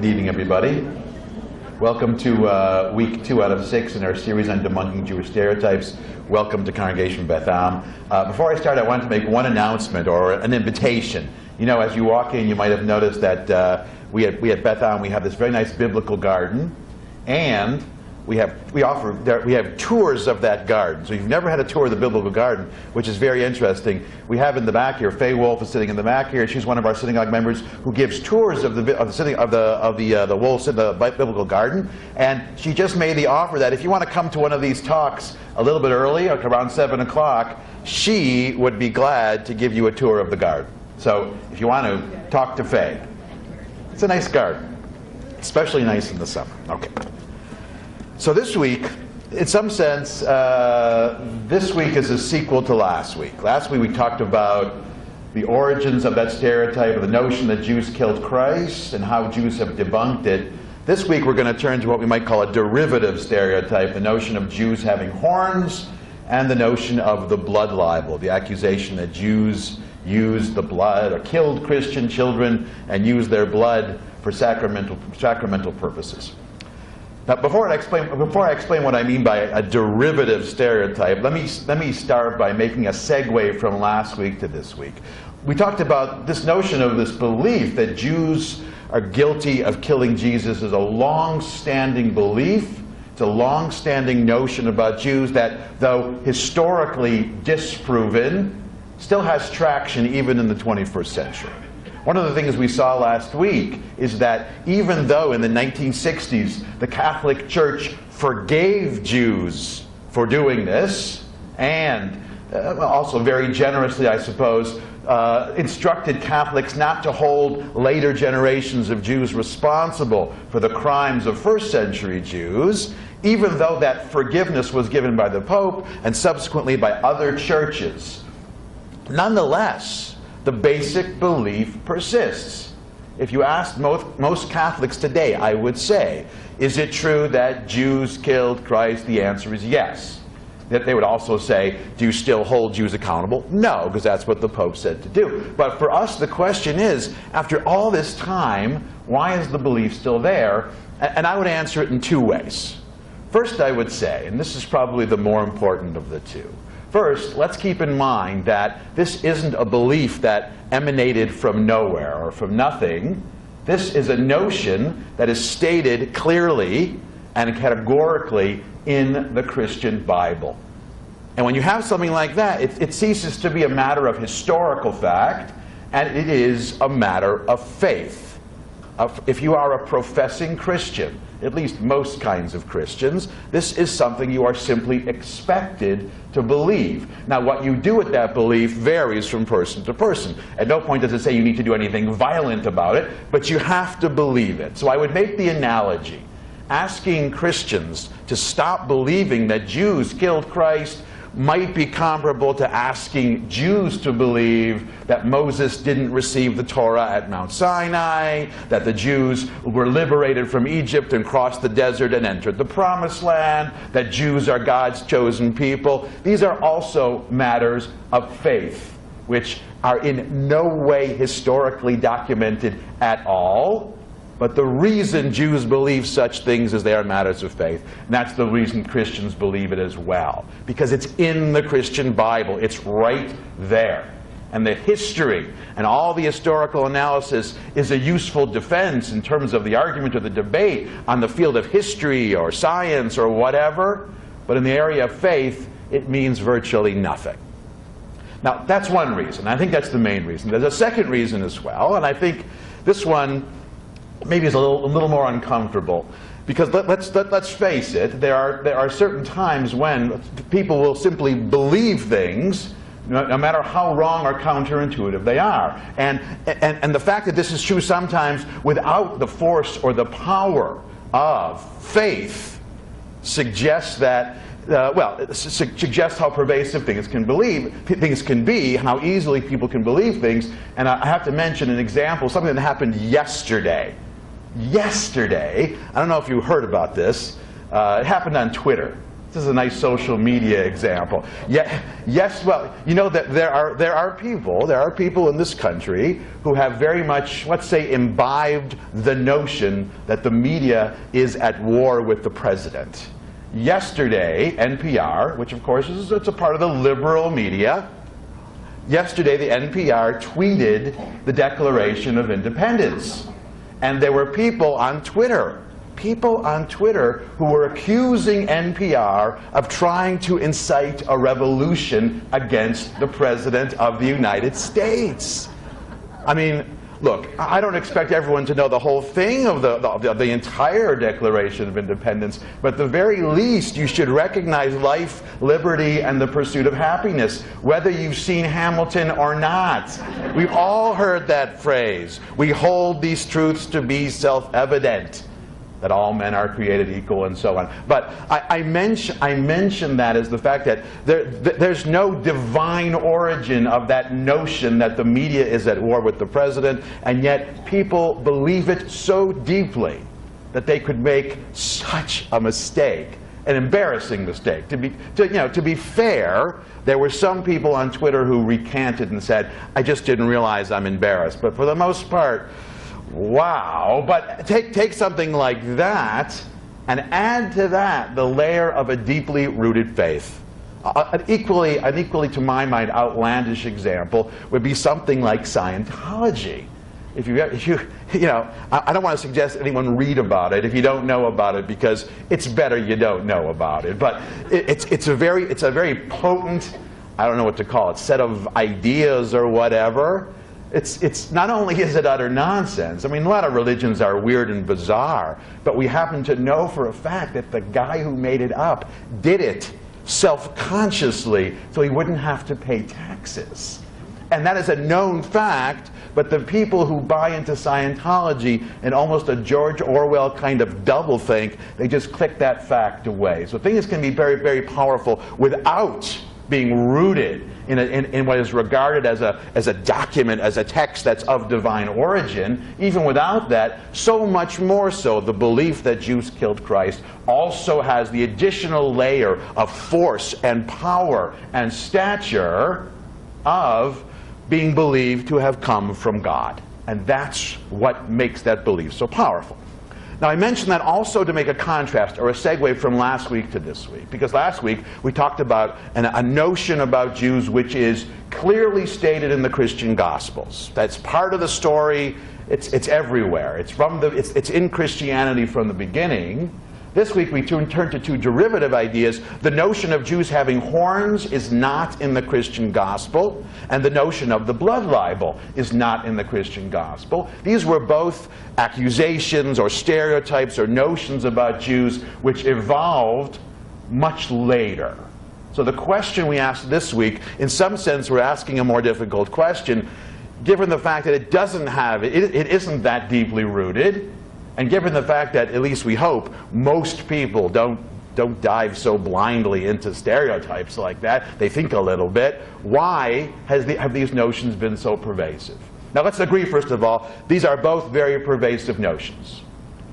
Good evening, everybody. Welcome to week 2 out of 6 in our series on debunking Jewish stereotypes. Welcome to Congregation Beth Am. Before I start, I wanted to make one announcement or an invitation. You know, as you walk in, you might have noticed that we at Beth Am, we have this very nice biblical garden, and we have tours of that garden. So if you've never had a tour of the biblical garden, which is very interesting, we have in the back here, Faye Wolf is sitting in the back here. She's one of our synagogue members who gives tours of the biblical garden. And she just made the offer that if you want to come to one of these talks a little bit early, like around 7 o'clock, she would be glad to give you a tour of the garden. So if you want to, talk to Faye. It's a nice garden, especially nice in the summer. Okay. So this week, in some sense, this week is a sequel to last week. Last week we talked about the origins of that stereotype, of the notion that Jews killed Christ, and how Jews have debunked it. This week we're going to turn to what we might call a derivative stereotype, the notion of Jews having horns, and the notion of the blood libel, the accusation that Jews used the blood, or killed Christian children, and used their blood for sacramental purposes. Now, before I explain what I mean by a derivative stereotype, let me start by making a segue from last week to this week. We talked about this notion of this belief that Jews are guilty of killing Jesus as a long-standing belief. It's a long-standing notion about Jews that, though historically disproven, still has traction even in the 21st century. One of the things we saw last week is that even though in the 1960s the Catholic Church forgave Jews for doing this, and also very generously, I suppose, instructed Catholics not to hold later generations of Jews responsible for the crimes of first-century Jews, even though that forgiveness was given by the Pope and subsequently by other churches, nonetheless, the basic belief persists. If you asked most Catholics today, I would say, is it true that Jews killed Christ? The answer is yes. That they would also say, do you still hold Jews accountable? No, because that's what the Pope said to do. But for us, the question is, after all this time, why is the belief still there? And I would answer it in two ways. First, I would say, and this is probably the more important of the two, first, let's keep in mind that this isn't a belief that emanated from nowhere or from nothing. This is a notion that is stated clearly and categorically in the Christian Bible. And when you have something like that, it ceases to be a matter of historical fact, and it is a matter of faith. If you are a professing Christian, at least most kinds of Christians, this is something you are simply expected to believe. Now, what you do with that belief varies from person to person. At no point does it say you need to do anything violent about it, but you have to believe it. So I would make the analogy. Asking Christians to stop believing that Jews killed Christ might be comparable to asking Jews to believe that Moses didn't receive the Torah at Mount Sinai, that the Jews were liberated from Egypt and crossed the desert and entered the Promised Land, that Jews are God's chosen people. These are also matters of faith, which are in no way historically documented at all. But the reason Jews believe such things is they are matters of faith. And that's the reason Christians believe it as well. Because it's in the Christian Bible. It's right there. And the history and all the historical analysis is a useful defense in terms of the argument or the debate on the field of history or science or whatever. But in the area of faith, it means virtually nothing. Now, that's one reason. I think that's the main reason. There's a second reason as well, and I think this one maybe is a little more uncomfortable, because let's face it, there are certain times when people will simply believe things, no matter how wrong or counterintuitive they are. And the fact that this is true sometimes without the force or the power of faith suggests that suggests how pervasive things can be, how easily people can believe things. And I have to mention an example, something that happened yesterday. I don't know if you heard about this. It happened on Twitter. This is a nice social media example. Yeah, yes, well, you know that there are people in this country who have very much, let's say, imbibed the notion that the media is at war with the president. Yesterday, NPR, which of course it's a part of the liberal media, yesterday the NPR tweeted the Declaration of Independence. And there were people on Twitter who were accusing NPR of trying to incite a revolution against the President of the United States. I mean, look, I don't expect everyone to know the whole thing of the entire Declaration of Independence, but at the very least you should recognize life, liberty, and the pursuit of happiness, whether you've seen Hamilton or not. We've all heard that phrase. We hold these truths to be self-evident, that all men are created equal and so on. But I mention that as the fact that there's no divine origin of that notion that the media is at war with the president, and yet people believe it so deeply that they could make such a mistake, an embarrassing mistake. To be fair, there were some people on Twitter who recanted and said, I just didn't realize I'm embarrassed. But for the most part, wow. But take something like that and add to that the layer of a deeply rooted faith. An equally, to my mind, outlandish example would be something like Scientology. If you know, I don't want to suggest anyone read about it if you don't know about it, because it's better you don't know about it. But it's a very potent, I don't know what to call it, set of ideas or whatever. It's not only is it utter nonsense. I mean, a lot of religions are weird and bizarre, but we happen to know for a fact that the guy who made it up did it self-consciously so he wouldn't have to pay taxes. And that is a known fact, but the people who buy into Scientology in almost a George Orwell kind of doublethink, they just click that fact away. So things can be very, very powerful without being rooted in what is regarded as a document, as a text that's of divine origin. Even without that, so much more so, the belief that Jews killed Christ also has the additional layer of force and power and stature of being believed to have come from God. And that's what makes that belief so powerful. Now, I mentioned that also to make a contrast or a segue from last week to this week, because last week we talked about a notion about Jews which is clearly stated in the Christian Gospels. That's part of the story. It's everywhere. It's in Christianity from the beginning. This week we turn to two derivative ideas. The notion of Jews having horns is not in the Christian gospel, and the notion of the blood libel is not in the Christian gospel. These were both accusations or stereotypes or notions about Jews which evolved much later. So the question we asked this week, in some sense we're asking a more difficult question, given the fact that it isn't that deeply rooted. And given the fact that, at least we hope, most people don't dive so blindly into stereotypes like that, they think a little bit, why have these notions been so pervasive? Now let's agree, first of all, these are both very pervasive notions.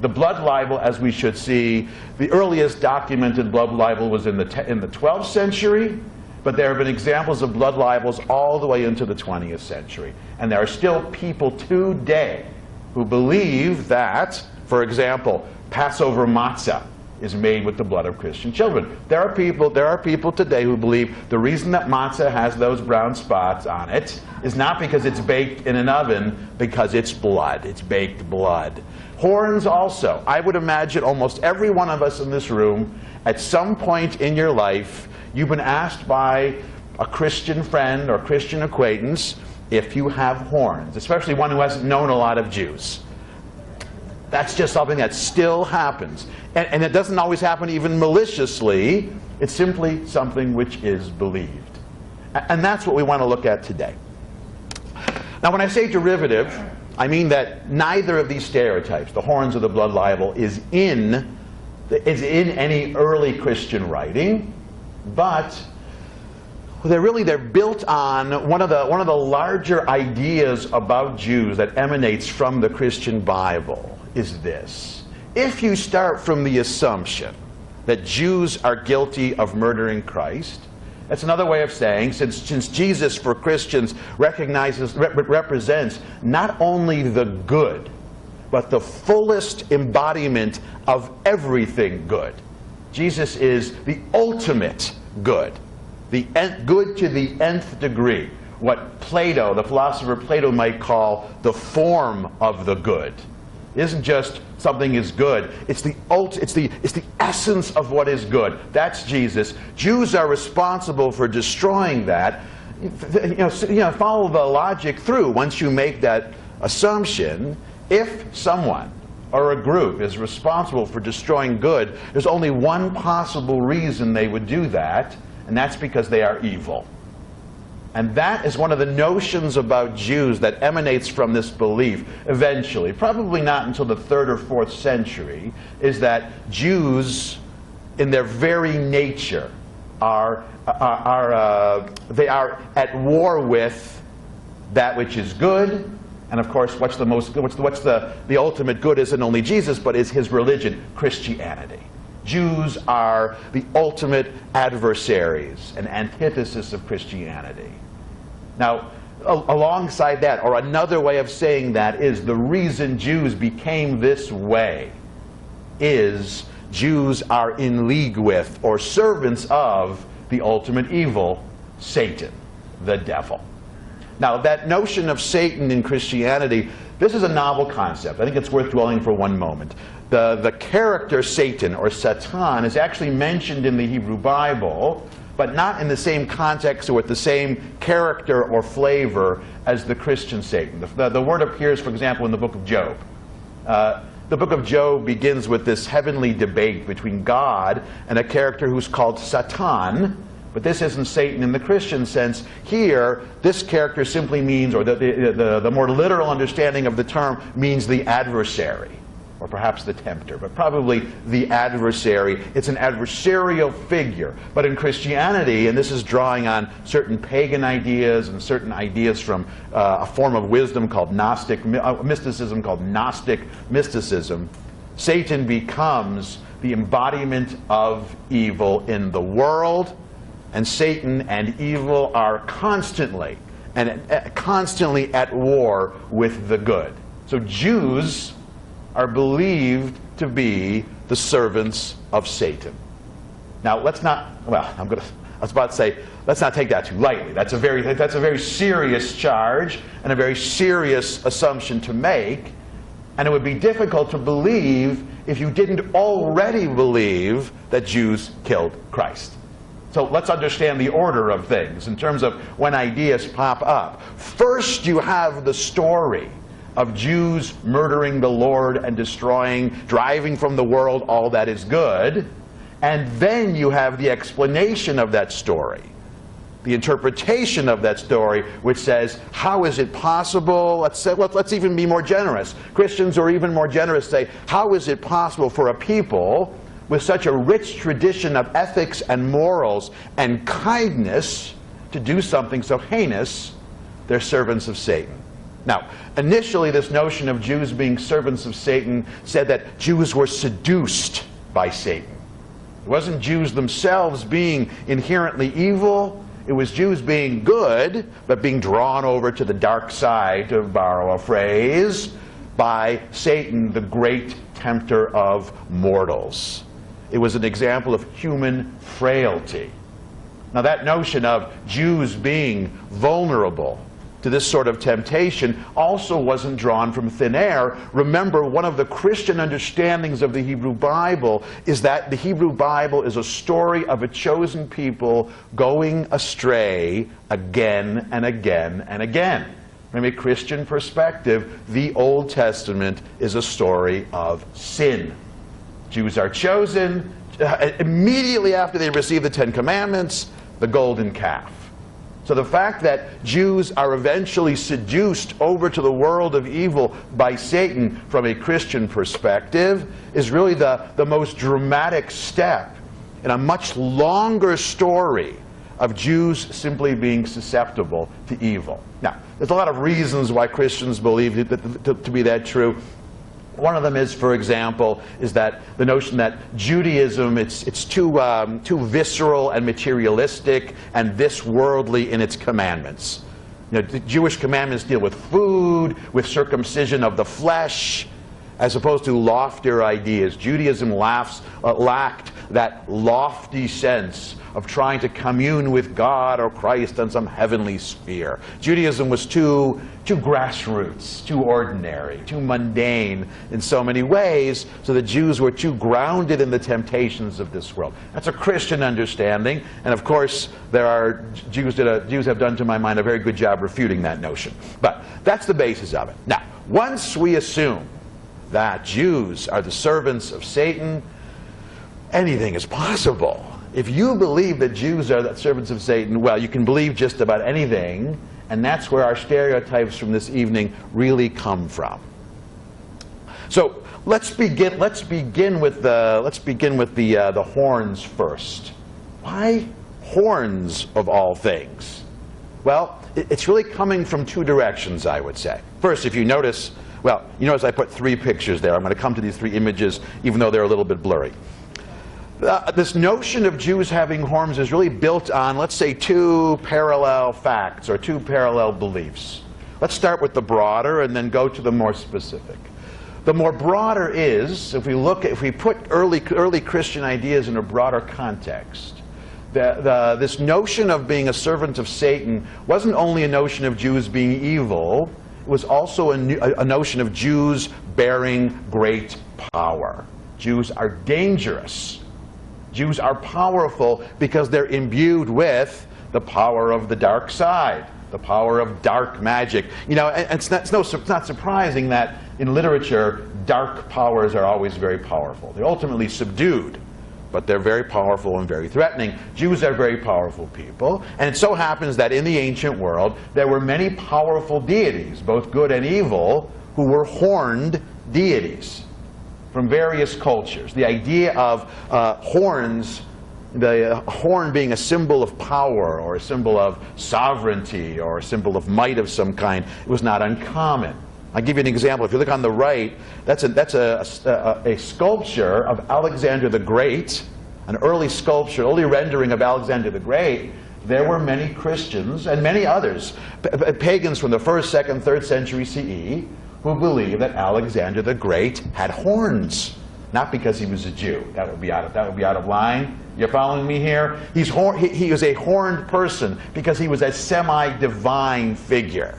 The blood libel, as we should see, the earliest documented blood libel was in the 12th century, but there have been examples of blood libels all the way into the 20th century. And there are still people today who believe that, for example, Passover matzah is made with the blood of Christian children. There are people today who believe the reason that matzah has those brown spots on it is not because it's baked in an oven, because it's blood. It's baked blood. Horns also. I would imagine almost every one of us in this room, at some point in your life, you've been asked by a Christian friend or Christian acquaintance if you have horns, especially one who hasn't known a lot of Jews. That's just something that still happens. And it doesn't always happen even maliciously. It's simply something which is believed. And that's what we want to look at today. Now, when I say derivative, I mean that neither of these stereotypes, the horns or the blood libel, is in any early Christian writing, but they're built on one of the larger ideas about Jews that emanates from the Christian Bible is this. If you start from the assumption that Jews are guilty of murdering Christ. That's another way of saying, since Jesus for Christians represents not only the good, but the fullest embodiment of everything good. Jesus is the ultimate good, the good to the nth degree. What Plato, the philosopher Plato, might call the form of the good. It isn't just something is good. It's the essence of what is good. That's Jesus. Jews are responsible for destroying that. Follow the logic through. Once you make that assumption, if someone or a group is responsible for destroying good, there's only one possible reason they would do that, and that's because they are evil. And that is one of the notions about Jews that emanates from this belief eventually, probably not until the 3rd or 4th century, is that Jews, in their very nature, are at war with that which is good. And of course, what's the ultimate good isn't only Jesus, but is his religion, Christianity. Jews are the ultimate adversaries, an antithesis of Christianity. Now, alongside that, or another way of saying that is the reason Jews became this way is Jews are in league with or servants of the ultimate evil, Satan, the devil. Now, that notion of Satan in Christianity, this is a novel concept. I think it's worth dwelling for one moment. The character Satan, or Satan, is actually mentioned in the Hebrew Bible, but not in the same context or with the same character or flavor as the Christian Satan. The word appears, for example, in the book of Job. The book of Job begins with this heavenly debate between God and a character who's called Satan, but this isn't Satan in the Christian sense. Here, this character simply means, or the more literal understanding of the term means the adversary, or perhaps the tempter, but probably the adversary. It's an adversarial figure. But in Christianity, and this is drawing on certain pagan ideas and certain ideas from a form of wisdom called Gnostic mysticism, called Gnostic mysticism, Satan becomes the embodiment of evil in the world, and Satan and evil are constantly at war with the good. So Jews are believed to be the servants of Satan. Now, let's not, well, I was about to say, let's not take that too lightly. That's a very serious charge and a very serious assumption to make, and it would be difficult to believe if you didn't already believe that Jews killed Christ. So let's understand the order of things in terms of when ideas pop up. First, you have the story of Jews murdering the Lord and destroying, driving from the world all that is good. And then you have the explanation of that story, the interpretation of that story, which says, how is it possible? Let's even be more generous. Christians are even more generous, say, how is it possible for a people with such a rich tradition of ethics and morals and kindness to do something so heinous? They're servants of Satan. Now, initially, this notion of Jews being servants of Satan said that Jews were seduced by Satan. It wasn't Jews themselves being inherently evil. It was Jews being good, but being drawn over to the dark side, to borrow a phrase, by Satan, the great tempter of mortals. It was an example of human frailty. Now, that notion of Jews being vulnerable to this sort of temptation also wasn't drawn from thin air. Remember, one of the Christian understandings of the Hebrew Bible is that the Hebrew Bible is a story of a chosen people going astray again and again and again. From a Christian perspective, the Old Testament is a story of sin. Jews are chosen. Immediately after they receive the Ten Commandments, the golden calf. So the fact that Jews are eventually seduced over to the world of evil by Satan from a Christian perspective is really the most dramatic step in a much longer story of Jews simply being susceptible to evil. Now, there's a lot of reasons why Christians believe it to be that true. One of them is, for example, is that the notion that Judaism, it's too visceral and materialistic and this worldly in its commandments. You know, the Jewish commandments deal with food, with circumcision of the flesh, as opposed to loftier ideas. Judaism lacked that lofty sense of trying to commune with God or Christ on some heavenly sphere. Judaism was too grassroots, too ordinary, too mundane in so many ways, so the Jews were too grounded in the temptations of this world. That's a Christian understanding, and of course there are Jews have done, to my mind, a very good job refuting that notion. But that's the basis of it. Now, once we assume that Jews are the servants of Satan, anything is possible. If you believe that Jews are the servants of Satan, well, you can believe just about anything, and that's where our stereotypes from this evening really come from. So let's begin with the horns first. Why horns of all things? Well, it's really coming from two directions, I would say. First, if you notice, well, you notice I put three pictures there. I'm going to come to these three images, even though they're a little bit blurry. This notion of Jews having horns is really built on, let's say, two parallel facts or two parallel beliefs. Let's start with the broader and then go to the more specific. The more broader is, if we put early Christian ideas in a broader context, this notion of being a servant of Satan wasn't only a notion of Jews being evil, it was also a notion of Jews bearing great power. Jews are dangerous. Jews are powerful because they're imbued with the power of the dark side, the power of dark magic. You know, and it's not surprising that in literature, dark powers are always very powerful. They're ultimately subdued, but they're very powerful and very threatening. Jews are very powerful people, and it so happens that in the ancient world, there were many powerful deities, both good and evil, who were horned deities from various cultures. The idea of horns, the horn being a symbol of power or a symbol of sovereignty or a symbol of might of some kind, was not uncommon. I'll give you an example. If you look on the right, that's a sculpture of Alexander the Great, an early sculpture, early rendering of Alexander the Great. There were many Christians and many others, pagans from the 1st, 2nd, 3rd century CE, who believed that Alexander the Great had horns, not because he was a Jew. That would be out of line. You're following me here? He was a horned person because he was a semi-divine figure.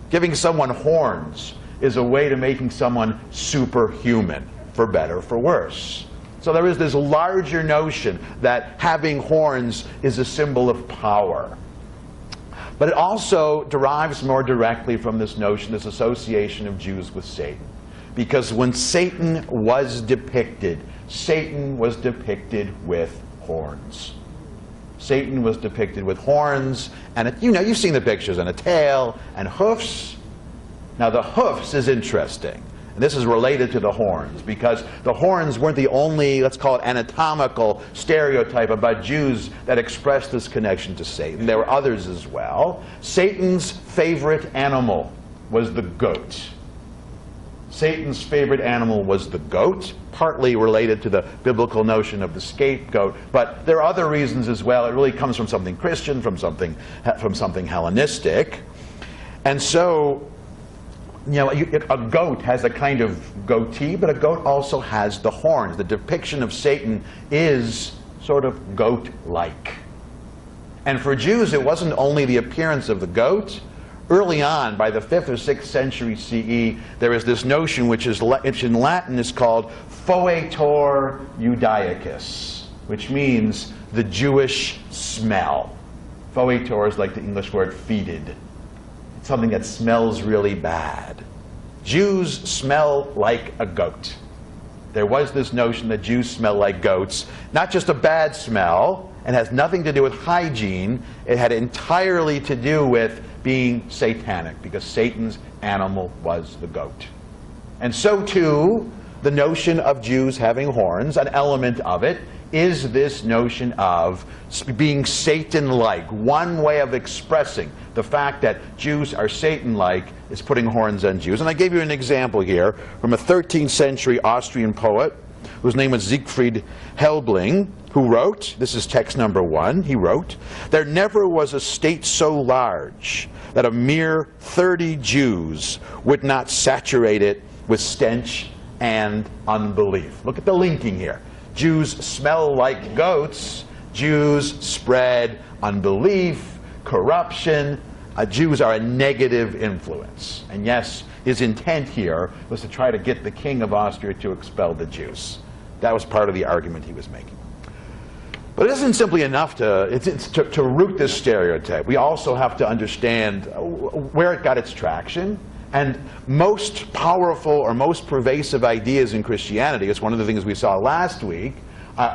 Giving someone horns is a way to making someone superhuman, for better or for worse. So there is this larger notion that having horns is a symbol of power. But it also derives more directly from this notion, this association of Jews with Satan. Because when Satan was depicted with horns. Satan was depicted with horns, and you've seen the pictures, and a tail, and hoofs. Now the hoofs is interesting. And this is related to the horns, because the horns weren't the only, let's call it, anatomical stereotype about Jews that expressed this connection to Satan. There were others as well. Satan's favorite animal was the goat. Satan's favorite animal was the goat, partly related to the biblical notion of the scapegoat, but there are other reasons as well. It really comes from something Christian, from something Hellenistic. And so, you know, a goat has a kind of goatee, but a goat also has the horns. The depiction of Satan is sort of goat-like. And for Jews, it wasn't only the appearance of the goat. Early on, by the 5th or 6th century CE, there is this notion which in Latin is called foetor Judaicus, which means the Jewish smell. Foetor is like the English word fetid. It's something that smells really bad. Jews smell like a goat. There was this notion that Jews smell like goats. Not just a bad smell, and has nothing to do with hygiene. It had entirely to do with being satanic, because Satan's animal was the goat. And so too, the notion of Jews having horns, an element of it, is this notion of being Satan-like. One way of expressing the fact that Jews are Satan-like is putting horns on Jews. And I gave you an example here from a 13th century Austrian poet whose name was Siegfried Helbling, who wrote, this is text number 1, he wrote, "There never was a state so large that a mere 30 Jews would not saturate it with stench and unbelief." Look at the linking here. Jews smell like goats. Jews spread unbelief, corruption. Jews are a negative influence. And yes, his intent here was to try to get the king of Austria to expel the Jews. That was part of the argument he was making. But it isn't simply enough to root this stereotype. We also have to understand where it got its traction. And most powerful or most pervasive ideas in Christianity, it's one of the things we saw last week,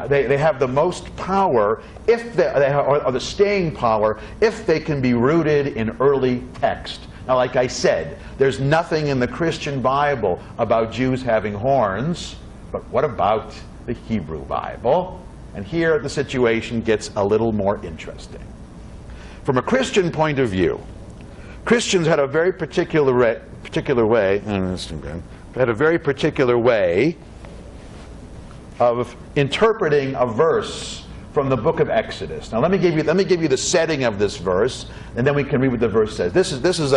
they have the most power if or the staying power if they can be rooted in early text. Now, like I said, there's nothing in the Christian Bible about Jews having horns, but what about the Hebrew Bible? And here the situation gets a little more interesting. From a Christian point of view, Christians had a very particular way of interpreting a verse from the book of Exodus. Now let me give you the setting of this verse, and then we can read what the verse says. This is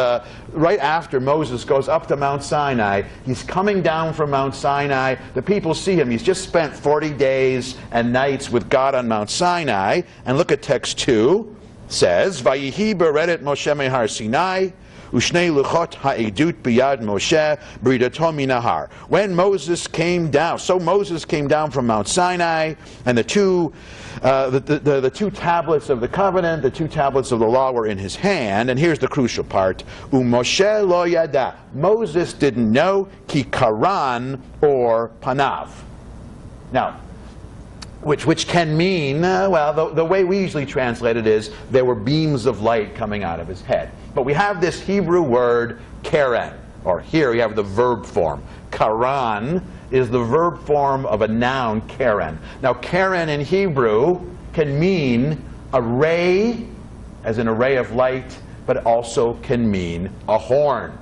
right after Moses goes up to Mount Sinai. He's coming down from Mount Sinai. The people see him. He's just spent 40 days and nights with God on Mount Sinai. And look at text 2. It says, "Vayihi beredet Moshe mehar Sinai, Ushnei luchot ha'edut biyad Moshe bridato minahar." When Moses came down, so Moses came down from Mount Sinai, and the two tablets of the covenant, the 2 tablets of the law were in his hand. And here's the crucial part: Moshe lo yada. Moses didn't know ki karan or panav. Now, which can mean, well, the way we usually translate it is there were beams of light coming out of his head. But we have this Hebrew word karen, or here we have the verb form. Karan is the verb form of a noun, karen. Now, karen in Hebrew can mean a ray, as an array of light, but it also can mean a horn.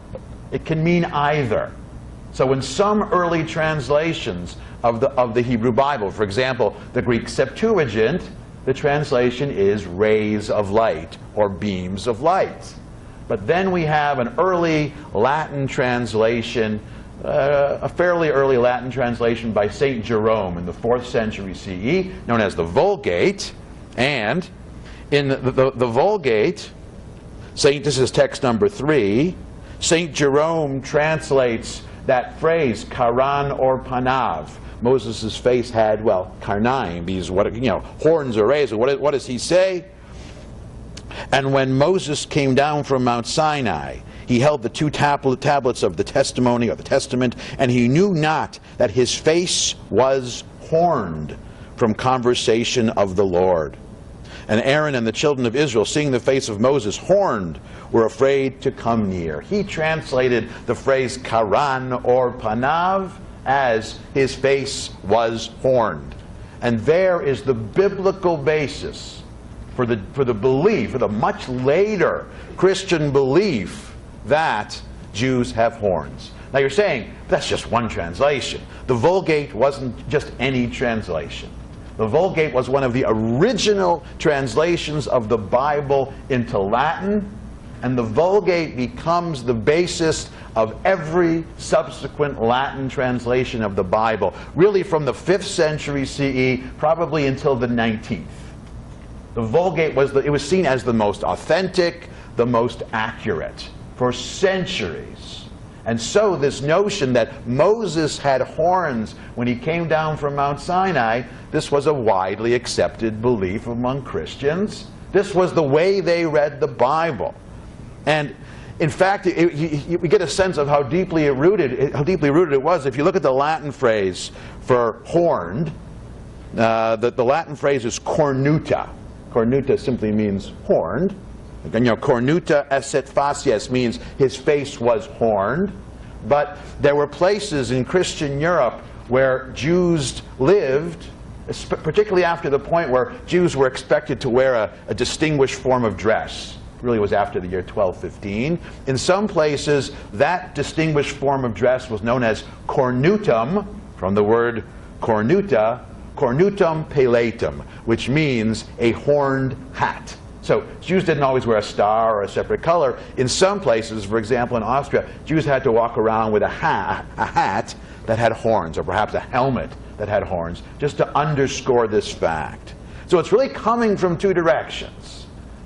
It can mean either. So in some early translations of the Hebrew Bible, for example, the Greek Septuagint, the translation is rays of light or beams of light. But then we have an early Latin translation, a fairly early Latin translation by St. Jerome in the 4th century CE, known as the Vulgate. And in the Vulgate, this is text number 3, St. Jerome translates that phrase, karan or panav. Moses' face had, well, karnaim, these, horns or rays. What does he say? "And when Moses came down from Mount Sinai, he held the 2 tablets of the testimony, or the testament, and he knew not that his face was horned from conversation of the Lord. And Aaron and the children of Israel, seeing the face of Moses horned, were afraid to come near." He translated the phrase karan or panav as his face was horned. And there is the biblical basis for the belief, for the much later Christian belief that Jews have horns. Now you're saying, that's just one translation. The Vulgate wasn't just any translation. The Vulgate was one of the original translations of the Bible into Latin, and the Vulgate becomes the basis of every subsequent Latin translation of the Bible, really from the 5th century CE, probably until the 19th. The Vulgate was seen as the most authentic, the most accurate for centuries. And so this notion that Moses had horns when he came down from Mount Sinai, this was a widely accepted belief among Christians. This was the way they read the Bible. And in fact, we get a sense of how deeply rooted it was. If you look at the Latin phrase for horned, the Latin phrase is cornuta. Cornuta simply means horned. Again, cornuta esset facies means his face was horned. But there were places in Christian Europe where Jews lived, particularly after the point where Jews were expected to wear a distinguished form of dress. It really was after the year 1215. In some places, that distinguished form of dress was known as cornutum, from the word cornuta, cornutum pelatum, which means a horned hat. So Jews didn't always wear a star or a separate color. In some places, for example in Austria, Jews had to walk around with a hat that had horns, or perhaps a helmet that had horns, just to underscore this fact. So it's really coming from two directions.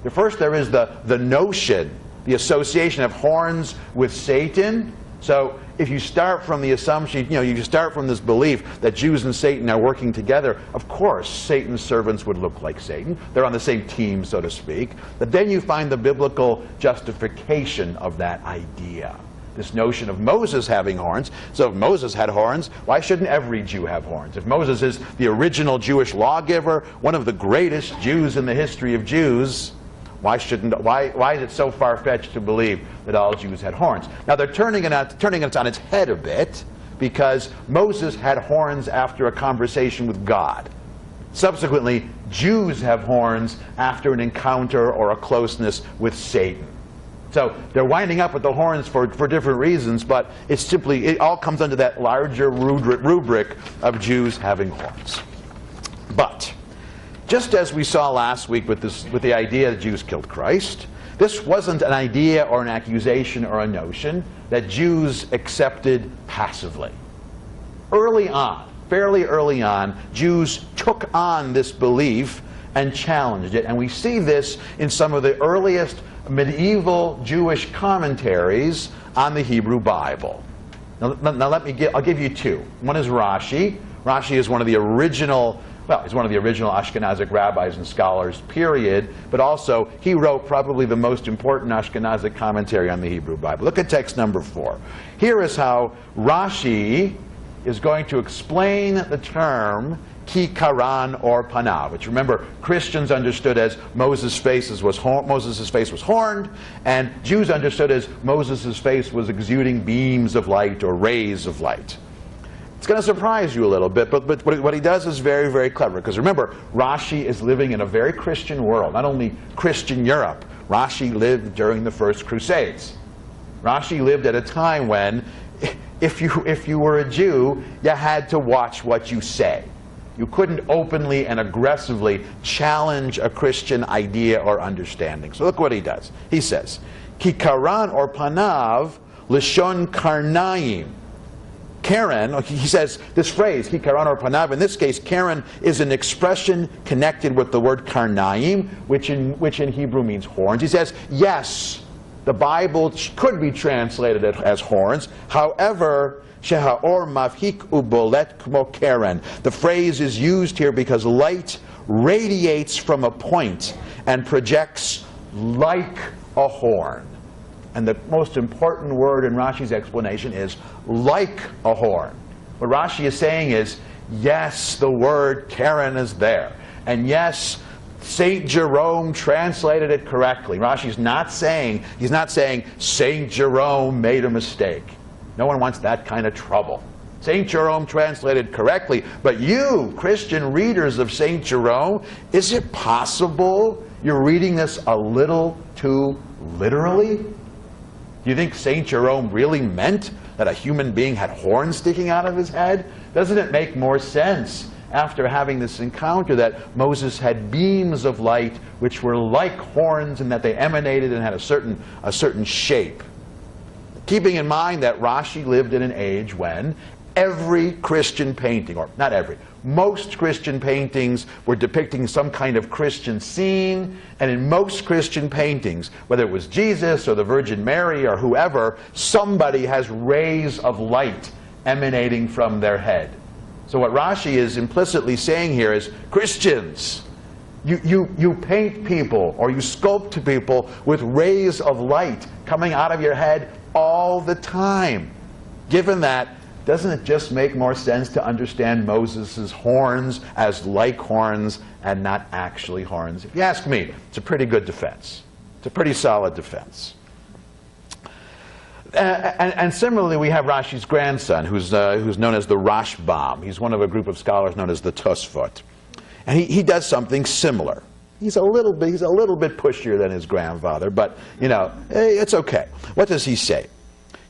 First, there is the notion, the association of horns with Satan. So if you start from the assumption, you start from this belief that Jews and Satan are working together, of course Satan's servants would look like Satan. They're on the same team, so to speak. But then you find the biblical justification of that idea. This notion of Moses having horns. So if Moses had horns, why shouldn't every Jew have horns? If Moses is the original Jewish lawgiver, one of the greatest Jews in the history of Jews, why is it so far-fetched to believe that all Jews had horns? Now they're turning it on its head a bit, because Moses had horns after a conversation with God. Subsequently, Jews have horns after an encounter or a closeness with Satan. So they're winding up with the horns for different reasons, but it all comes under that larger rubric of Jews having horns. But just as we saw last week with the idea that Jews killed Christ, this wasn't an idea or an accusation or a notion that Jews accepted passively. Early on, fairly early on, Jews took on this belief and challenged it. And we see this in some of the earliest medieval Jewish commentaries on the Hebrew Bible. Now I'll give you two. One is Rashi. Rashi is one of the original he's one of the original Ashkenazic rabbis and scholars, period, but also he wrote probably the most important Ashkenazic commentary on the Hebrew Bible. Look at text number 4. Here is how Rashi is going to explain the term kikaran or panav, which remember Christians understood as Moses' face was horned, and Jews understood as Moses' face was exuding beams of light or rays of light. It's going to surprise you a little bit, but what he does is very, very clever. Because remember, Rashi is living in a very Christian world, not only Christian Europe. Rashi lived during the First Crusades. Rashi lived at a time when, if you were a Jew, you had to watch what you say. You couldn't openly and aggressively challenge a Christian idea or understanding. So look what he does. He says, Kikaran or panav lishon karnaim. Karen, he says this phrase, kikaran or panav, in this case, Karen is an expression connected with the word karnaim, which in Hebrew means horns. He says, yes, the Bible could be translated as horns. However, shehaor mavhik ubolet kmo Karen. The phrase is used here because light radiates from a point and projects like a horn. And the most important word in Rashi's explanation is like a horn. What Rashi is saying is, yes, the word Karen is there. And yes, St. Jerome translated it correctly. Rashi's not saying, he's not saying St. Jerome made a mistake. No one wants that kind of trouble. St. Jerome translated correctly, but you, Christian readers of St. Jerome, is it possible you're reading this a little too literally? Do you think St. Jerome really meant that a human being had horns sticking out of his head? Doesn't it make more sense after having this encounter that Moses had beams of light which were like horns and that they emanated and had a certain shape? Keeping in mind that Rashi lived in an age when every Christian painting, or not every, most Christian paintings were depicting some kind of Christian scene, and in most Christian paintings, whether it was Jesus or the Virgin Mary or whoever, somebody has rays of light emanating from their head. So what Rashi is implicitly saying here is, Christians, you paint people or you sculpt people with rays of light coming out of your head all the time. Given that, doesn't it just make more sense to understand Moses' horns as like horns and not actually horns? If you ask me, it's a pretty good defense. It's a pretty solid defense. And similarly, we have Rashi's grandson, who's known as the Rashbam. He's one of a group of scholars known as the Tosfot. And he does something similar. He's a little bit pushier than his grandfather, but, you know, it's okay. What does he say?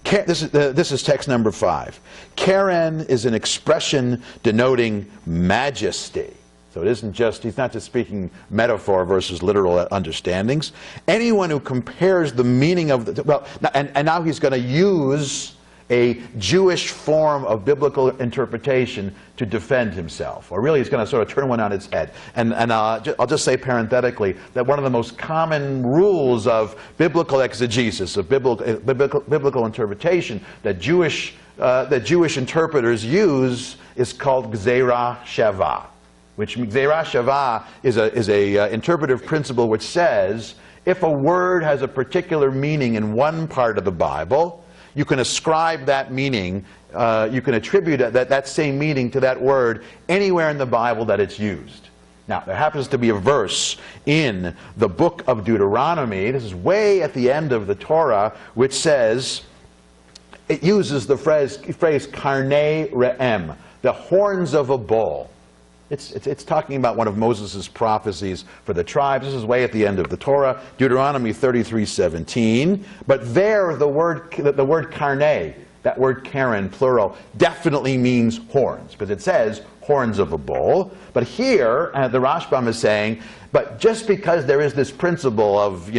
This is text number 5. Karen is an expression denoting majesty. So it isn't just, he's not just speaking metaphor versus literal understandings. Anyone who compares the meaning of the, well, and now he's going to use a Jewish form of biblical interpretation to defend himself. Or really, he's going to sort of turn one on its head. And I'll just say parenthetically that one of the most common rules of biblical exegesis, of biblical interpretation, that Jewish interpreters use is called Gzeira Shava. Which Gzeira Shava is a interpretive principle which says if a word has a particular meaning in one part of the Bible, you can ascribe that meaning, you can attribute that same meaning to that word anywhere in the Bible that it's used. Now, there happens to be a verse in the book of Deuteronomy, this is way at the end of the Torah, which says, it uses the phrase karnei re'em, the horns of a bull. It's talking about one of Moses' prophecies for the tribes. This is way at the end of the Torah, Deuteronomy 33:17. But there, the word karnei, that word Karen, plural, definitely means horns, because it says horns of a bull. But here, the Rashbam is saying, but just because there is this principle of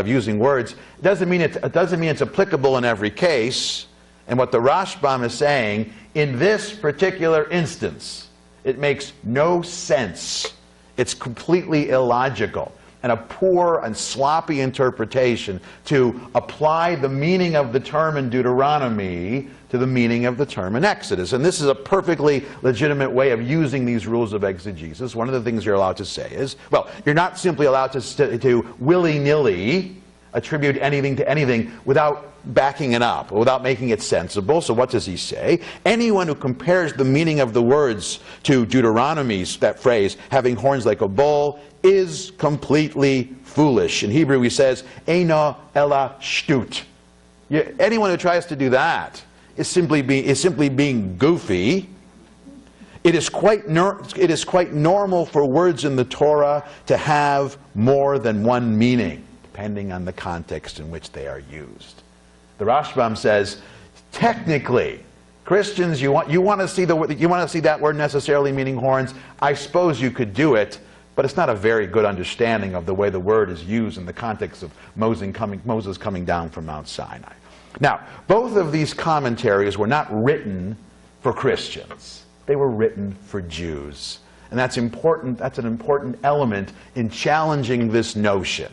using words, doesn't mean it's applicable in every case. And what the Rashbam is saying, in this particular instance, it makes no sense. It's completely illogical and a poor and sloppy interpretation to apply the meaning of the term in Deuteronomy to the meaning of the term in Exodus. And this is a perfectly legitimate way of using these rules of exegesis. One of the things you're allowed to say is, well, you're not simply allowed to willy-nilly attribute anything to anything without backing it up, without making it sensible. So what does he say? Anyone who compares the meaning of the words to Deuteronomy's, that phrase, having horns like a bull, is completely foolish. In Hebrew he says, Eino ela shtut. Anyone who tries to do that is simply being goofy. It is quite normal for words in the Torah to have more than one meaning, depending on the context in which they are used. The Rashbam says, technically, Christians, you want to see that word necessarily meaning horns. I suppose you could do it, but it's not a very good understanding of the way the word is used in the context of Moses coming down from Mount Sinai. Now, both of these commentaries were not written for Christians. They were written for Jews. And that's important. That's an important element in challenging this notion.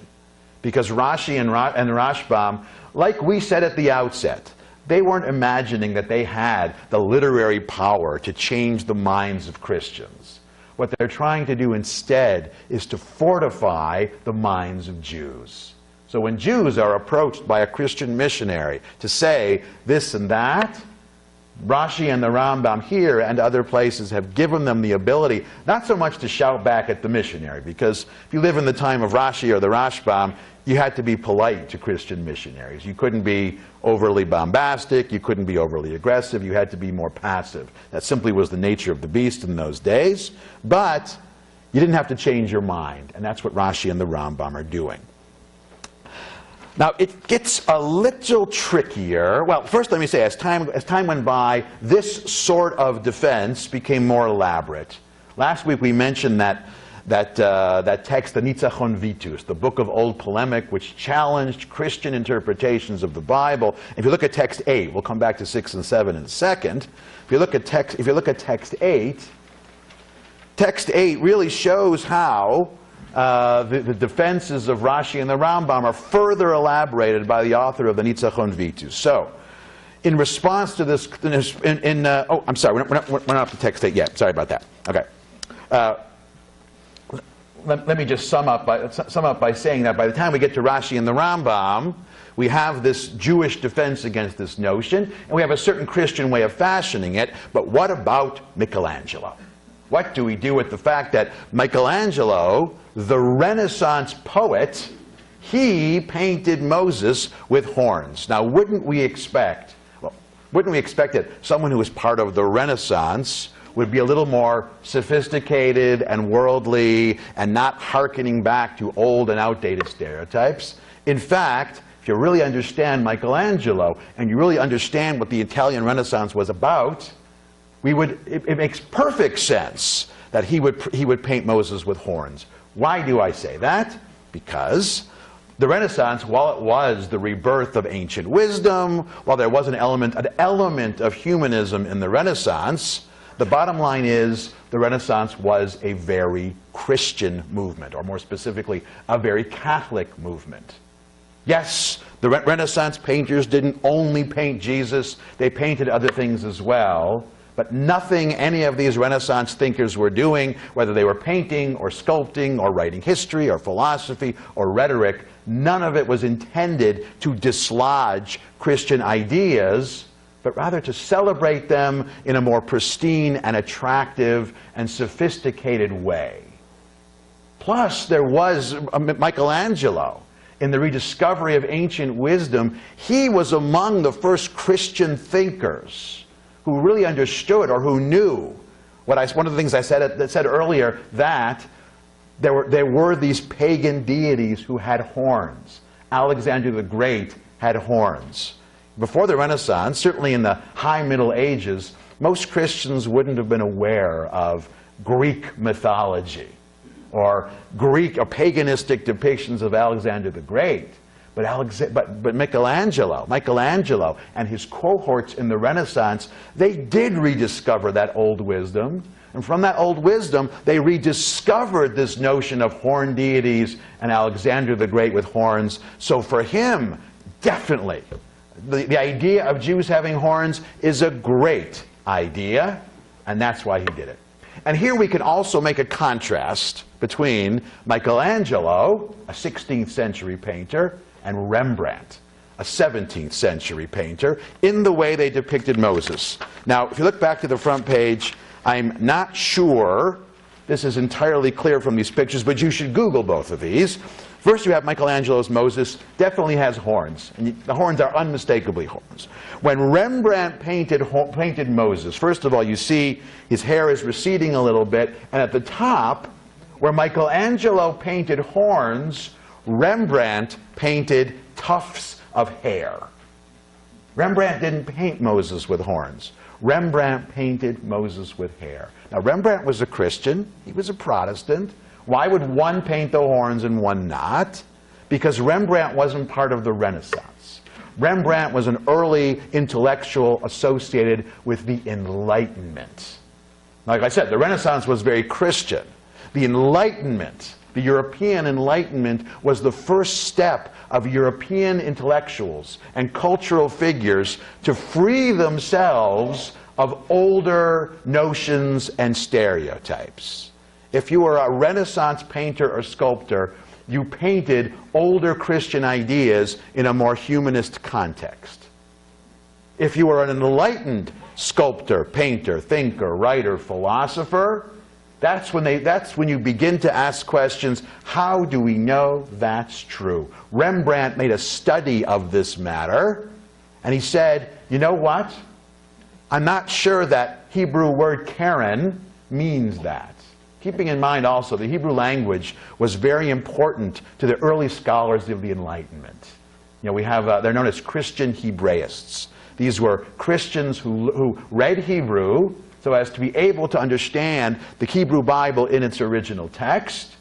Because Rashi and Rashbam, like we said at the outset, they weren't imagining that they had the literary power to change the minds of Christians. What they're trying to do instead is to fortify the minds of Jews. So when Jews are approached by a Christian missionary to say this and that, Rashi and the Rambam here and other places have given them the ability not so much to shout back at the missionary, because if you live in the time of Rashi or the Rashbam, you had to be polite to Christian missionaries. You couldn't be overly bombastic, you couldn't be overly aggressive, you had to be more passive. That simply was the nature of the beast in those days. But you didn't have to change your mind, and that's what Rashi and the Rambam are doing. Now, it gets a little trickier. Well, first let me say, as time went by, this sort of defense became more elaborate. Last week we mentioned that text, the Nitzachon Vitus, the book of old polemic, which challenged Christian interpretations of the Bible. If you look at text 8, we'll come back to 6 and 7 in a second. If you look at text 8, text 8 really shows how the defenses of Rashi and the Rambam are further elaborated by the author of the Nitzachon Vitus. So, in response to this, oh, I'm sorry, we're not up to text 8 yet. Sorry about that. Okay. Let me just sum up by saying that by the time we get to Rashi and the Rambam, we have this Jewish defense against this notion, and we have a certain Christian way of fashioning it. But what about Michelangelo? What do we do with the fact that Michelangelo, the Renaissance poet, he painted Moses with horns. Now, wouldn't we expect that someone who was part of the Renaissance would be a little more sophisticated and worldly and not hearkening back to old and outdated stereotypes? In fact, if you really understand Michelangelo and you really understand what the Italian Renaissance was about, it makes perfect sense that he would paint Moses with horns. Why do I say that? Because the Renaissance, while it was the rebirth of ancient wisdom, while there was an element of humanism in the Renaissance, the bottom line is the Renaissance was a very Christian movement, or more specifically, a very Catholic movement. Yes, the Renaissance painters didn't only paint Jesus, they painted other things as well. But nothing any of these Renaissance thinkers were doing, whether they were painting or sculpting or writing history or philosophy or rhetoric, none of it was intended to dislodge Christian ideas, but rather to celebrate them in a more pristine and attractive and sophisticated way. Plus, there was Michelangelo. In the rediscovery of ancient wisdom, he was among the first Christian thinkers who really understood, or who knew one of the things I said earlier, that there were these pagan deities who had horns. Alexander the Great had horns. Before the Renaissance, certainly in the High Middle Ages, most Christians wouldn't have been aware of Greek mythology or Greek or paganistic depictions of Alexander the Great. But Michelangelo and his cohorts in the Renaissance, they did rediscover that old wisdom. And from that old wisdom, they rediscovered this notion of horned deities and Alexander the Great with horns. So for him, definitely, the idea of Jews having horns is a great idea, and that's why he did it. And here we can also make a contrast between Michelangelo, a 16th century painter, and Rembrandt, a 17th century painter, in the way they depicted Moses. Now, if you look back to the front page, I'm not sure this is entirely clear from these pictures, but you should Google both of these. First, you have Michelangelo's Moses, definitely has horns, and the horns are unmistakably horns. When Rembrandt painted Moses, first of all, you see his hair is receding a little bit, and at the top, where Michelangelo painted horns, Rembrandt painted tufts of hair. Rembrandt didn't paint Moses with horns. Rembrandt painted Moses with hair. Now, Rembrandt was a Christian. He was a Protestant. Why would one paint the horns and one not? Because Rembrandt wasn't part of the Renaissance. Rembrandt was an early intellectual associated with the Enlightenment. Like I said, the Renaissance was very Christian. The Enlightenment, the European Enlightenment, was the first step of European intellectuals and cultural figures to free themselves of older notions and stereotypes. If you were a Renaissance painter or sculptor, you painted older Christian ideas in a more humanist context. If you were an enlightened sculptor, painter, thinker, writer, philosopher, that's when you begin to ask questions, how do we know that's true? Rembrandt made a study of this matter, and he said, you know what? I'm not sure that Hebrew word Karen means that. Keeping in mind also the Hebrew language was very important to the early scholars of the Enlightenment. You know, we have, they're known as Christian Hebraists. These were Christians who read Hebrew so as to be able to understand the Hebrew Bible in its original text.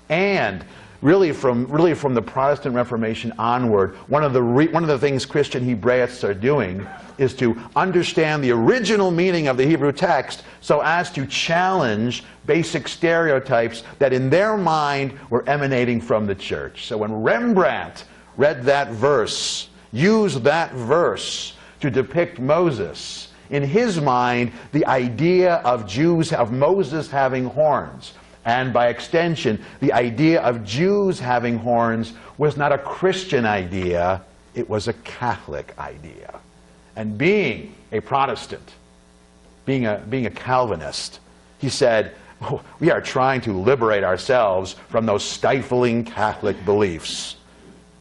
And really from the Protestant Reformation onward, one of the things Christian Hebraists are doing is to understand the original meaning of the Hebrew text so as to challenge basic stereotypes that in their mind were emanating from the church. So when Rembrandt read that verse, used that verse to depict Moses, in his mind, the idea of Moses having horns, and by extension, the idea of Jews having horns, was not a Christian idea, it was a Catholic idea. And being a Protestant, being a Calvinist, he said, oh, we are trying to liberate ourselves from those stifling Catholic beliefs.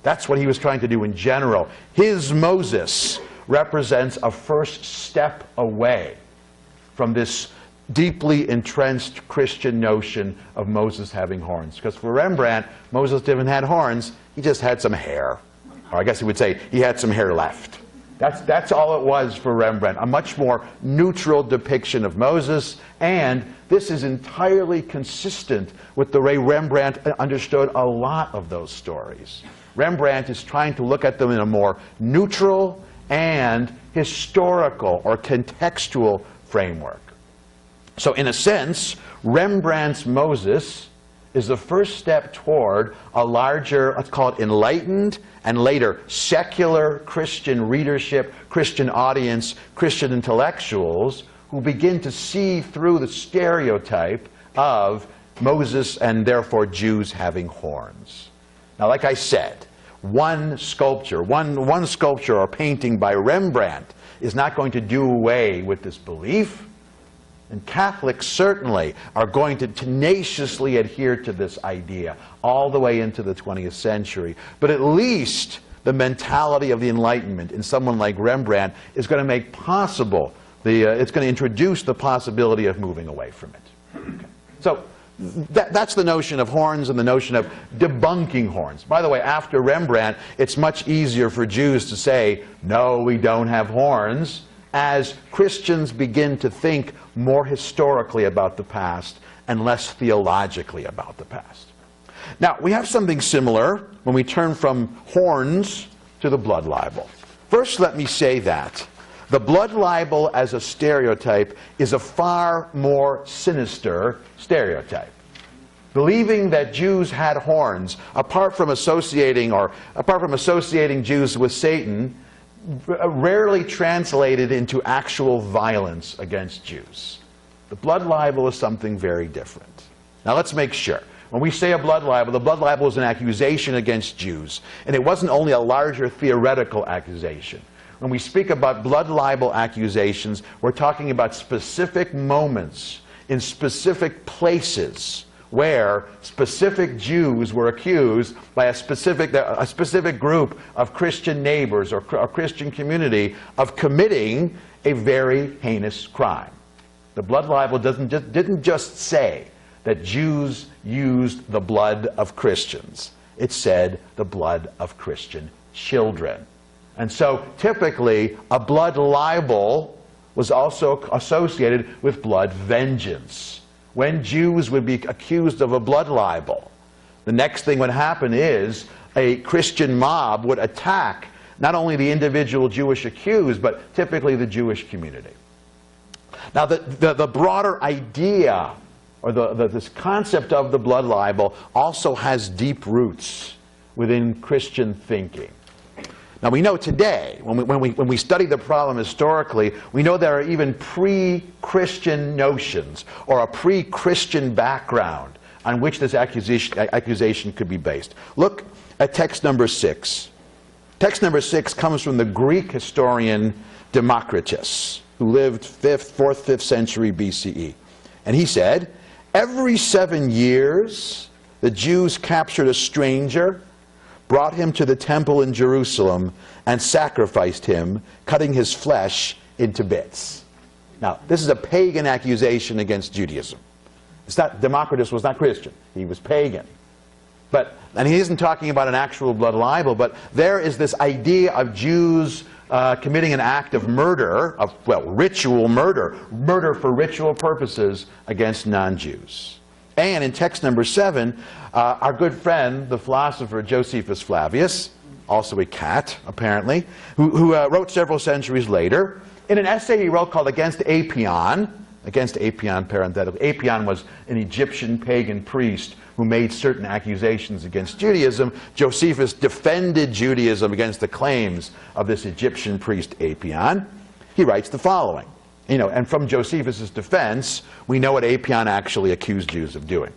That's what he was trying to do in general. His Moses represents a first step away from this deeply entrenched Christian notion of Moses having horns. Because for Rembrandt, Moses didn't have horns, he just had some hair. Or I guess he would say he had some hair left. That's all it was for Rembrandt, a much more neutral depiction of Moses, and this is entirely consistent with the way Rembrandt understood a lot of those stories. Rembrandt is trying to look at them in a more neutral and historical or contextual framework. So in a sense, Rembrandt's Moses is the first step toward a larger, let's call it enlightened, and later secular Christian readership, Christian audience, Christian intellectuals who begin to see through the stereotype of Moses and therefore Jews having horns. Now, like I said, one sculpture or painting by Rembrandt is not going to do away with this belief. And Catholics certainly are going to tenaciously adhere to this idea all the way into the 20th century. But at least the mentality of the Enlightenment in someone like Rembrandt is going to make possible, it's going to introduce the possibility of moving away from it. Okay. So that's the notion of horns and the notion of debunking horns. By the way, after Rembrandt, it's much easier for Jews to say, no, we don't have horns, as Christians begin to think more historically about the past and less theologically about the past. Now, we have something similar when we turn from horns to the blood libel. First, let me say that the blood libel as a stereotype is a far more sinister stereotype. Believing that Jews had horns, apart from associating Jews with Satan, rarely translated into actual violence against Jews. The blood libel is something very different. Now let's make sure. When we say a blood libel, the blood libel is an accusation against Jews. And it wasn't only a larger theoretical accusation. When we speak about blood libel accusations, we're talking about specific moments in specific places where specific Jews were accused by a specific group of Christian neighbors or a Christian community of committing a very heinous crime. The blood libel didn't just say that Jews used the blood of Christians. It said the blood of Christian children. And so typically a blood libel was also associated with blood vengeance. When Jews would be accused of a blood libel, the next thing would happen is a Christian mob would attack not only the individual Jewish accused, but typically the Jewish community. Now, the broader idea, or this concept of the blood libel, also has deep roots within Christian thinking. Now, we know today, when we study the problem historically, we know there are even pre-Christian notions or a pre-Christian background on which this accusation could be based. Look at text number 6. Text number 6 comes from the Greek historian Democritus, who lived 4th, 5th century BCE. And he said, every 7 years, the Jews captured a stranger, brought him to the temple in Jerusalem, and sacrificed him, cutting his flesh into bits. Now, this is a pagan accusation against Judaism. Democritus was not Christian. He was pagan. And he isn't talking about an actual blood libel, but there is this idea of Jews committing an act of murder, ritual murder, murder for ritual purposes against non-Jews. And in text number 7, our good friend, the philosopher Josephus Flavius, also a cat, apparently, who wrote several centuries later, in an essay he wrote called Against Apion, parenthetically. Apion was an Egyptian pagan priest who made certain accusations against Judaism. Josephus defended Judaism against the claims of this Egyptian priest Apion. He writes the following. And from Josephus' defense, we know what Apion actually accused Jews of doing.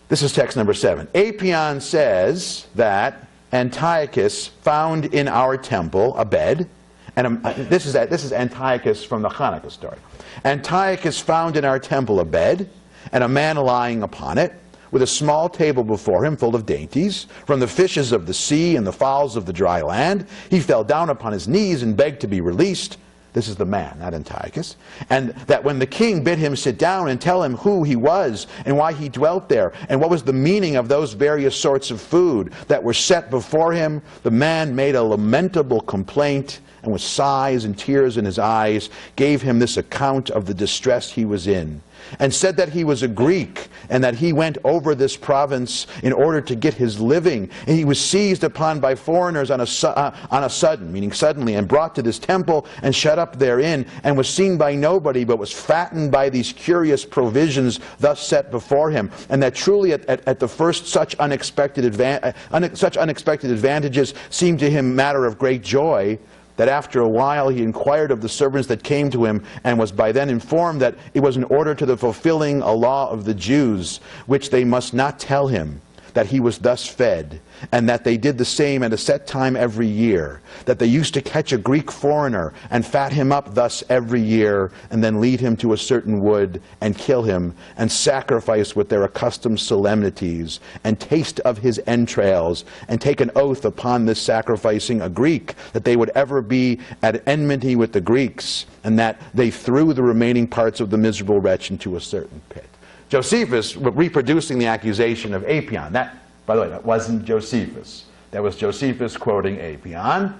This is text number 7. Apion says that Antiochus found in our temple a bed, and this is Antiochus from the Hanukkah story. Antiochus found in our temple a bed, and a man lying upon it. with a small table before him full of dainties, from the fishes of the sea and the fowls of the dry land. He fell down upon his knees and begged to be released. This is the man, not Antiochus. And that when the king bid him sit down and tell him who he was and why he dwelt there, and what was the meaning of those various sorts of food that were set before him, the man made a lamentable complaint, and with sighs and tears in his eyes gave him this account of the distress he was in, and said that he was a Greek, and that he went over this province in order to get his living, and he was seized upon by foreigners on a sudden, meaning suddenly, and brought to this temple and shut up therein, and was seen by nobody, but was fattened by these curious provisions thus set before him, and that truly at the first such unexpected advantages seemed to him matter of great joy, that after a while he inquired of the servants that came to him, and was by then informed that it was in order to the fulfilling a law of the Jews, which they must not tell him, that he was thus fed, and that they did the same at a set time every year, that they used to catch a Greek foreigner and fat him up thus every year, and then lead him to a certain wood and kill him, and sacrifice with their accustomed solemnities, and taste of his entrails, and take an oath upon this sacrificing a Greek, that they would ever be at enmity with the Greeks, and that they threw the remaining parts of the miserable wretch into a certain pit. Josephus reproducing the accusation of Apion. That, by the way, that wasn't Josephus. That was Josephus quoting Apion.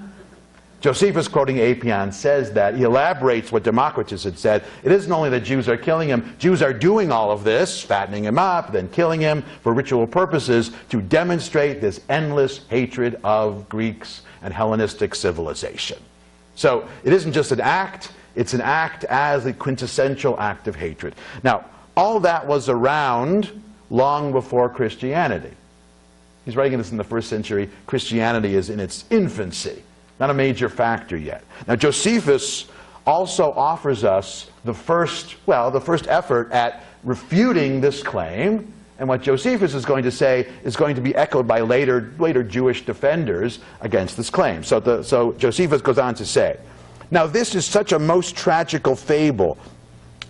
Josephus quoting Apion says that, he elaborates what Democritus had said. It isn't only that Jews are killing him, Jews are doing all of this, fattening him up, then killing him for ritual purposes to demonstrate this endless hatred of Greeks and Hellenistic civilization. So it isn't just an act, it's an act as a quintessential act of hatred. Now, all that was around long before Christianity. He's writing this in the first century. Christianity is in its infancy, not a major factor yet. Now, Josephus also offers us the first effort at refuting this claim. And what Josephus is going to say is going to be echoed by later Jewish defenders against this claim. So Josephus goes on to say, now this is such a most tragical fable,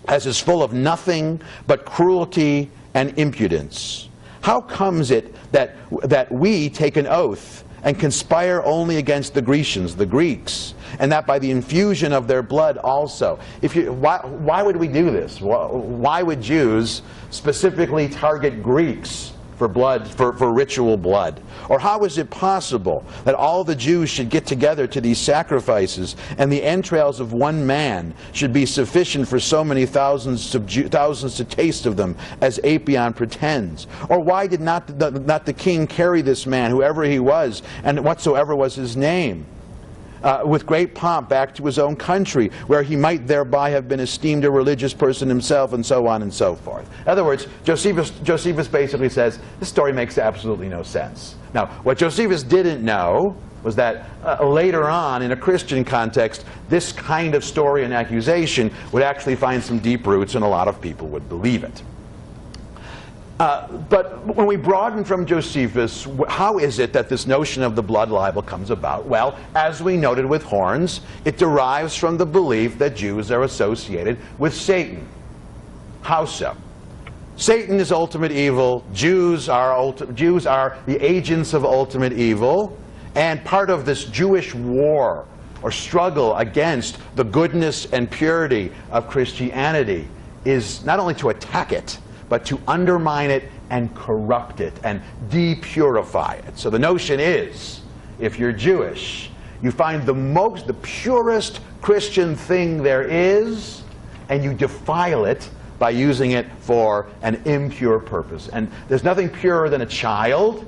as is full of nothing but cruelty and impudence. How comes it that we take an oath and conspire only against the Grecians, the Greeks, and that by the infusion of their blood also? Why would we do this? Why would Jews specifically target Greeks for blood, for ritual blood? Or how is it possible that all the Jews should get together to these sacrifices, and the entrails of one man should be sufficient for so many thousands to taste of them, as Apion pretends? Or why did not the king carry this man, whoever he was, and whatsoever was his name, with great pomp back to his own country, where he might thereby have been esteemed a religious person himself, and so on and so forth? In other words, Josephus basically says, this story makes absolutely no sense. Now, what Josephus didn't know was that later on, in a Christian context, this kind of story and accusation would actually find some deep roots, and a lot of people would believe it. But when we broaden from Josephus, how is it that this notion of the blood libel comes about? Well, as we noted with Horns, it derives from the belief that Jews are associated with Satan. How so? Satan is ultimate evil. Jews are the agents of ultimate evil. And part of this Jewish war or struggle against the goodness and purity of Christianity is not only to attack it, but to undermine it and corrupt it and depurify it. So the notion is, if you're Jewish, you find the purest Christian thing there is, and you defile it by using it for an impure purpose. And there's nothing purer than a child.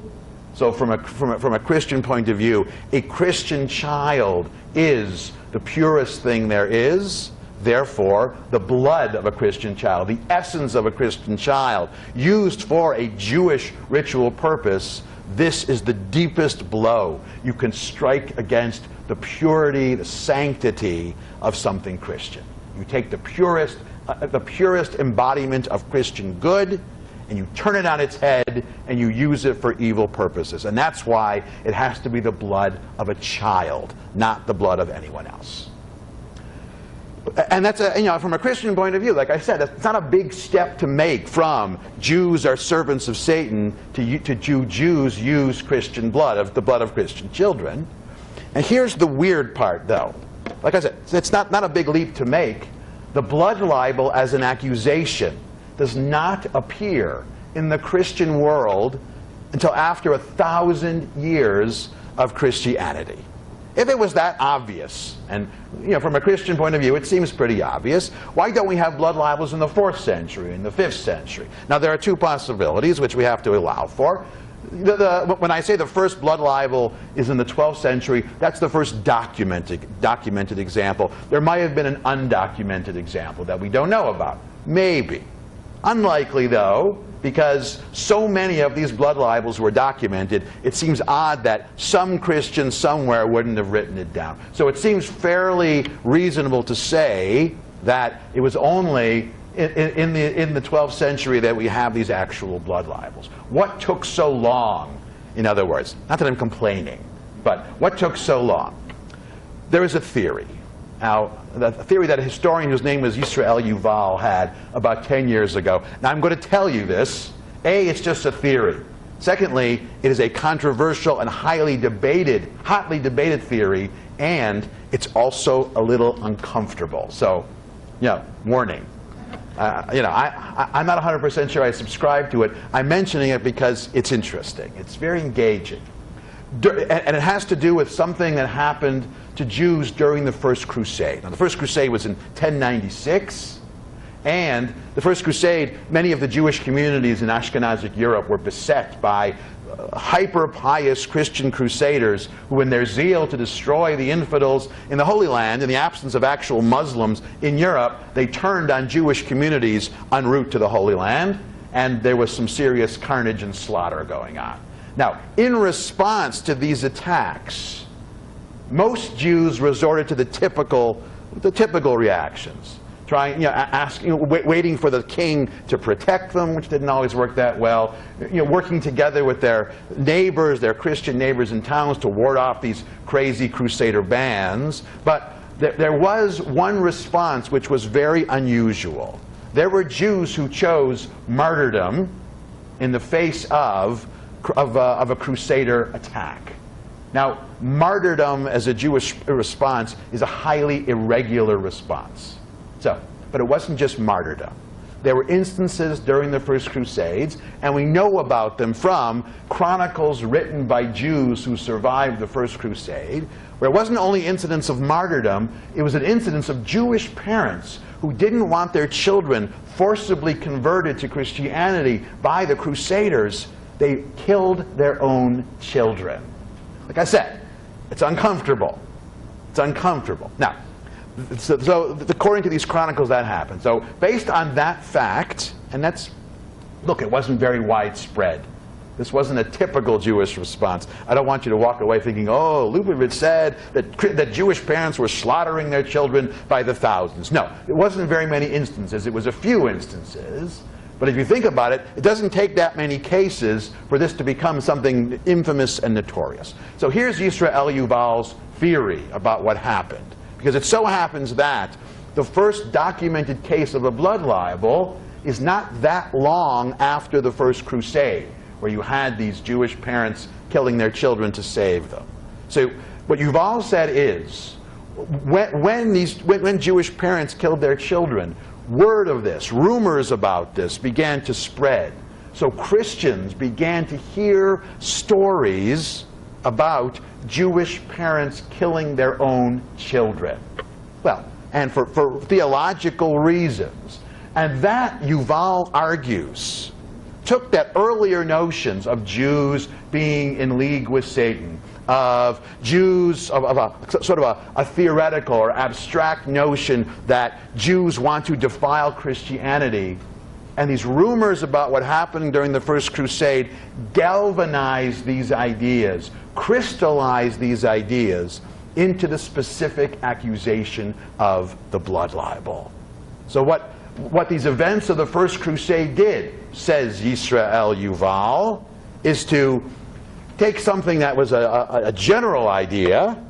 So from a Christian point of view, a Christian child is the purest thing there is. Therefore, the blood of a Christian child, the essence of a Christian child, used for a Jewish ritual purpose, this is the deepest blow you can strike against the purity, the sanctity of something Christian. You take the purest embodiment of Christian good, and you turn it on its head, and you use it for evil purposes. And that's why it has to be the blood of a child, not the blood of anyone else. And that's from a Christian point of view, like I said, it's not a big step to make from Jews are servants of Satan to Jews use Christian blood, the blood of Christian children. And here's the weird part, though. Like I said, it's not a big leap to make. The blood libel as an accusation does not appear in the Christian world until after 1,000 years of Christianity. If it was that obvious, and from a Christian point of view it seems pretty obvious, why don't we have blood libels in the 4th century, in the 5th century? Now there are two possibilities which we have to allow for. When I say the first blood libel is in the 12th century, that's the first documented example. There might have been an undocumented example that we don't know about. Maybe. Unlikely, though, because so many of these blood libels were documented, it seems odd that some Christian somewhere wouldn't have written it down. So it seems fairly reasonable to say that it was only in the 12th century that we have these actual blood libels. What took so long, in other words? Not that I'm complaining, but what took so long? There is a theory. Now, the theory that a historian whose name was Yisrael Yuval had about 10 years ago. Now, I'm going to tell you this. A, it's just a theory. Secondly, it is a controversial and hotly debated theory, and it's also a little uncomfortable. So, warning. I'm not 100% sure I subscribe to it. I'm mentioning it because it's interesting. It's very engaging. And it has to do with something that happened to Jews during the First Crusade. Now, the First Crusade was in 1096, and the First Crusade, many of the Jewish communities in Ashkenazic Europe were beset by hyper-pious Christian crusaders who, in their zeal to destroy the infidels in the Holy Land, in the absence of actual Muslims in Europe, they turned on Jewish communities en route to the Holy Land, and there was some serious carnage and slaughter going on. Now, in response to these attacks, most Jews resorted to the typical reactions, waiting for the king to protect them, which didn't always work that well, working together with their neighbors, their Christian neighbors in towns to ward off these crazy crusader bands. But there was one response which was very unusual. There were Jews who chose martyrdom in the face of a crusader attack. Now, martyrdom as a Jewish response is a highly irregular response. But it wasn't just martyrdom. There were instances during the First Crusades, and we know about them from chronicles written by Jews who survived the First Crusade, where it wasn't only incidents of martyrdom, it was an incidence of Jewish parents who didn't want their children forcibly converted to Christianity by the Crusaders. They killed their own children. Like I said, it's uncomfortable. It's uncomfortable. Now, so according to these chronicles, that happened. So based on that fact, and look, it wasn't very widespread. This wasn't a typical Jewish response. I don't want you to walk away thinking, oh, Lupovitch said that Jewish parents were slaughtering their children by the thousands. No, it wasn't very many instances. It was a few instances. But if you think about it, it doesn't take that many cases for this to become something infamous and notorious. So here's Yisrael Yuval's theory about what happened. Because it so happens that the first documented case of a blood libel is not that long after the First Crusade, where you had these Jewish parents killing their children to save them. So what Yuval said is, when Jewish parents killed their children, word of this, rumors about this began to spread. So Christians began to hear stories about Jewish parents killing their own children. Well, and for theological reasons. And that, Yuval argues, took that earlier notions of Jews being in league with Satan, of Jews, of a sort of a theoretical or abstract notion that Jews want to defile Christianity, and these rumors about what happened during the First Crusade galvanized these ideas, crystallized these ideas into the specific accusation of the blood libel. So what these events of the First Crusade did, says Yisrael Yuval, is to take something that was a general idea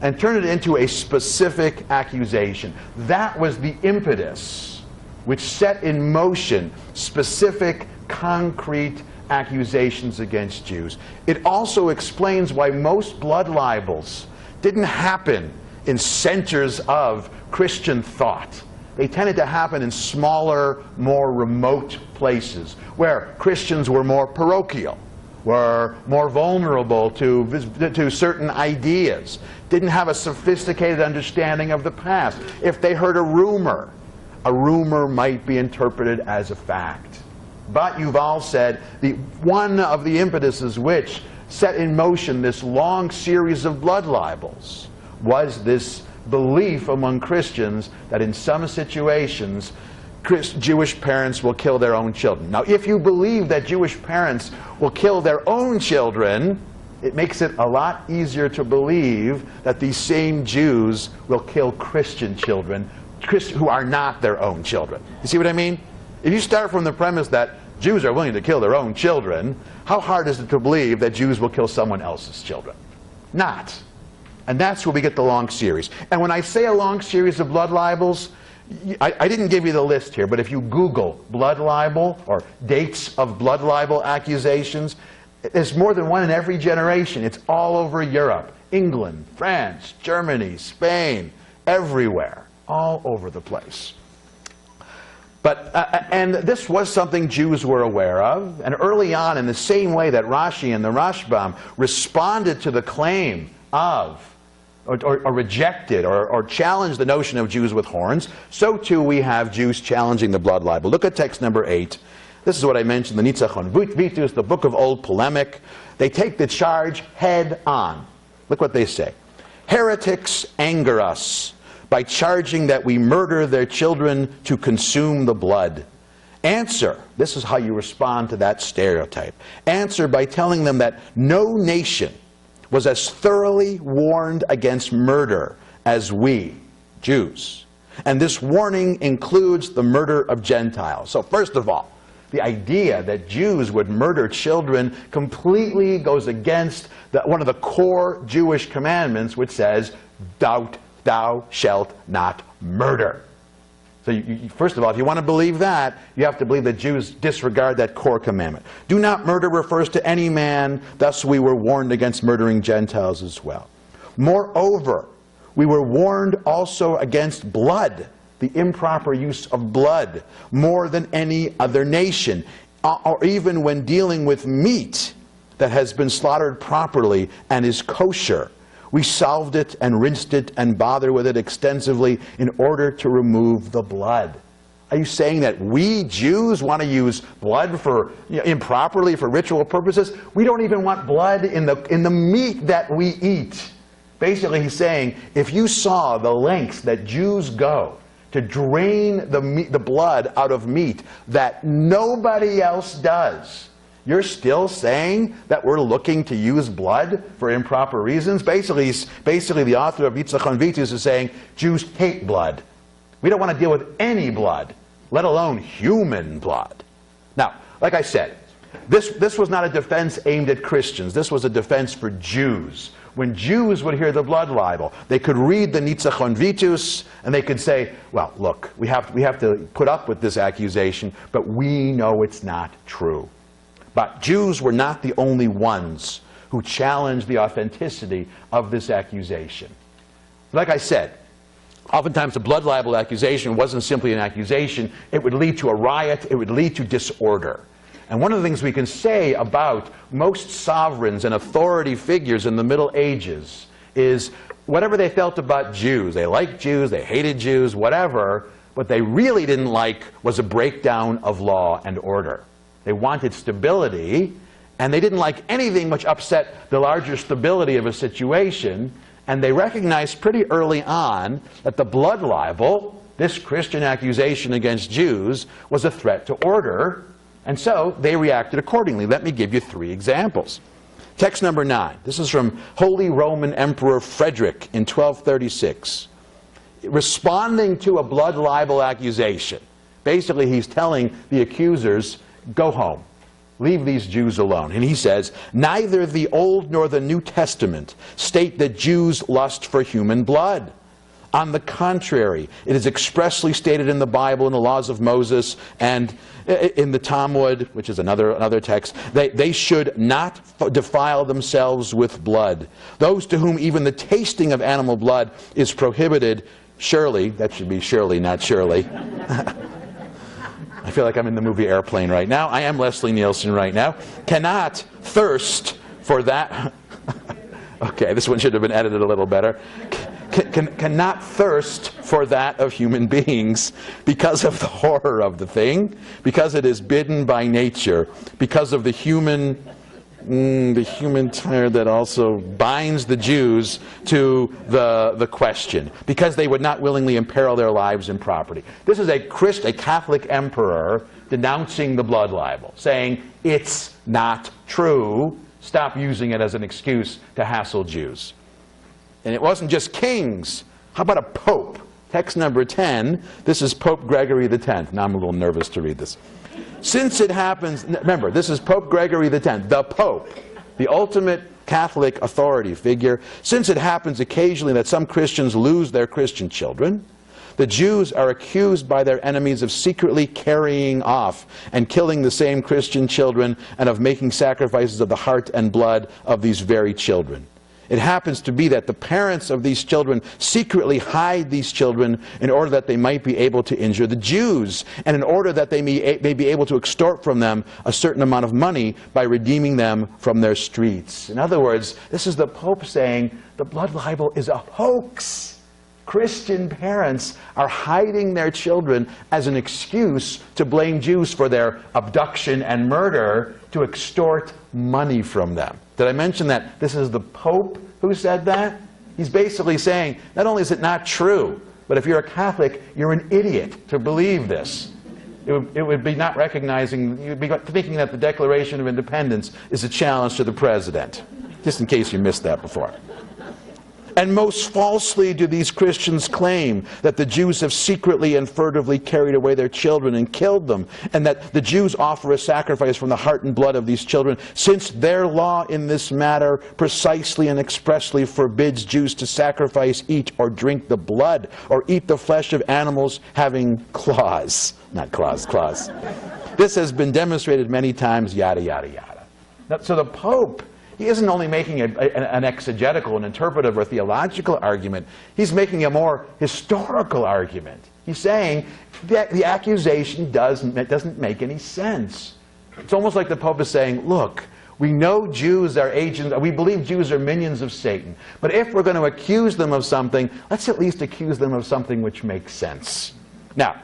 and turn it into a specific accusation. That was the impetus which set in motion specific, concrete accusations against Jews. It also explains why most blood libels didn't happen in centers of Christian thought. They tended to happen in smaller, more remote places where Christians were more parochial, were more vulnerable to certain ideas, didn't have a sophisticated understanding of the past. If they heard a rumor might be interpreted as a fact. But Yuval said one of the impetuses which set in motion this long series of blood libels was this belief among Christians that in some situations Jewish parents will kill their own children. Now, if you believe that Jewish parents will kill their own children, it makes it a lot easier to believe that these same Jews will kill Christian children who are not their own children. You see what I mean? If you start from the premise that Jews are willing to kill their own children, how hard is it to believe that Jews will kill someone else's children? Not. And that's where we get the long series. And when I say a long series of blood libels, I didn't give you the list here, but if you Google blood libel or dates of blood libel accusations, there's more than one in every generation. It's all over Europe. England, France, Germany, Spain, everywhere. All over the place. But, and this was something Jews were aware of. And early on, in the same way that Rashi and the Rashbam responded to the claim of, or rejected, or challenged the notion of Jews with horns, so too we have Jews challenging the blood libel. Look at text number 8. This is what I mentioned, the Nitzachon Vitus, the book of old polemic. They take the charge head on. Look what they say. Heretics anger us by charging that we murder their children to consume the blood. Answer, this is how you respond to that stereotype. Answer by telling them that no nation was as thoroughly warned against murder as we, Jews. And this warning includes the murder of Gentiles. So first of all, the idea that Jews would murder children completely goes against one of the core Jewish commandments, which says, thou shalt not murder. So first of all, if you want to believe that, you have to believe that Jews disregard that core commandment. Do not murder refers to any man, thus we were warned against murdering Gentiles as well. Moreover, we were warned also against blood, the improper use of blood, more than any other nation, or even when dealing with meat that has been slaughtered properly and is kosher. We salved it and rinsed it and bothered with it extensively in order to remove the blood. Are you saying that we Jews want to use blood for improperly for ritual purposes? We don't even want blood in the meat that we eat. Basically, he's saying if you saw the lengths that Jews go to drain the blood out of meat that nobody else does, you're still saying that we're looking to use blood for improper reasons? Basically the author of Nitzachon Vitus is saying Jews hate blood. We don't want to deal with any blood, let alone human blood. Now, like I said, this was not a defense aimed at Christians. This was a defense for Jews. When Jews would hear the blood libel, they could read the Nitzachon Vitus and they could say, well, look, we have to put up with this accusation, but we know it's not true. But Jews were not the only ones who challenged the authenticity of this accusation. Like I said, oftentimes a blood libel accusation wasn't simply an accusation. It would lead to a riot. It would lead to disorder. And one of the things we can say about most sovereigns and authority figures in the Middle Ages is whatever they felt about Jews, they liked Jews, they hated Jews, whatever, what they really didn't like was a breakdown of law and order. They wanted stability, and they didn't like anything which upset the larger stability of a situation, and they recognized pretty early on that the blood libel, this Christian accusation against Jews, was a threat to order, and so they reacted accordingly. Let me give you 3 examples. Text number 9. This is from Holy Roman Emperor Frederick in 1236. Responding to a blood libel accusation, basically he's telling the accusers, go home. leave these Jews alone. And he says, neither the Old nor the New Testament state that Jews lust for human blood. On the contrary, it is expressly stated in the Bible, in the laws of Moses, and in the Talmud, which is another text, they should not defile themselves with blood. Those to whom even the tasting of animal blood is prohibited, surely, that should be surely, not surely. I feel like I'm in the movie Airplane right now. I am Leslie Nielsen right now. Cannot thirst for that. Okay, this one should have been edited a little better. Cannot thirst for that of human beings because of the horror of the thing, because it is bidden by nature, because of the human tire that also binds the Jews to the question, because they would not willingly imperil their lives and property. This is a Catholic emperor denouncing the blood libel, saying it's not true. Stop using it as an excuse to hassle Jews. And it wasn't just kings. How about a pope? Text number 10. This is Pope Gregory X. Now I'm a little nervous to read this. Since it happens, remember, this is Pope Gregory X, the Pope, the ultimate Catholic authority figure. Since it happens occasionally that some Christians lose their Christian children, the Jews are accused by their enemies of secretly carrying off and killing the same Christian children and of making sacrifices of the heart and blood of these very children. It happens to be that the parents of these children secretly hide these children in order that they might be able to injure the Jews, and in order that they may be able to extort from them a certain amount of money by redeeming them from their streets. In other words, this is the Pope saying the blood libel is a hoax. Christian parents are hiding their children as an excuse to blame Jews for their abduction and murder, to extort money from them. Did I mention that this is the Pope who said that? He's basically saying, not only is it not true, but if you're a Catholic, you're an idiot to believe this. It would be not recognizing, you'd be thinking that the Declaration of Independence is a challenge to the president. Just in case you missed that before. And most falsely do these Christians claim that the Jews have secretly and furtively carried away their children and killed them, and that the Jews offer a sacrifice from the heart and blood of these children, since their law in this matter precisely and expressly forbids Jews to sacrifice, eat, or drink the blood, or eat the flesh of animals having claws. Not claws, claws. This has been demonstrated many times, yada, yada, yada. So the Pope, he isn't only making an exegetical, an interpretive, or theological argument. He's making a more historical argument. He's saying that the accusation doesn't make any sense. It's almost like the Pope is saying, look, we know Jews are agents, we believe Jews are minions of Satan. But if we're going to accuse them of something, let's at least accuse them of something which makes sense. Now,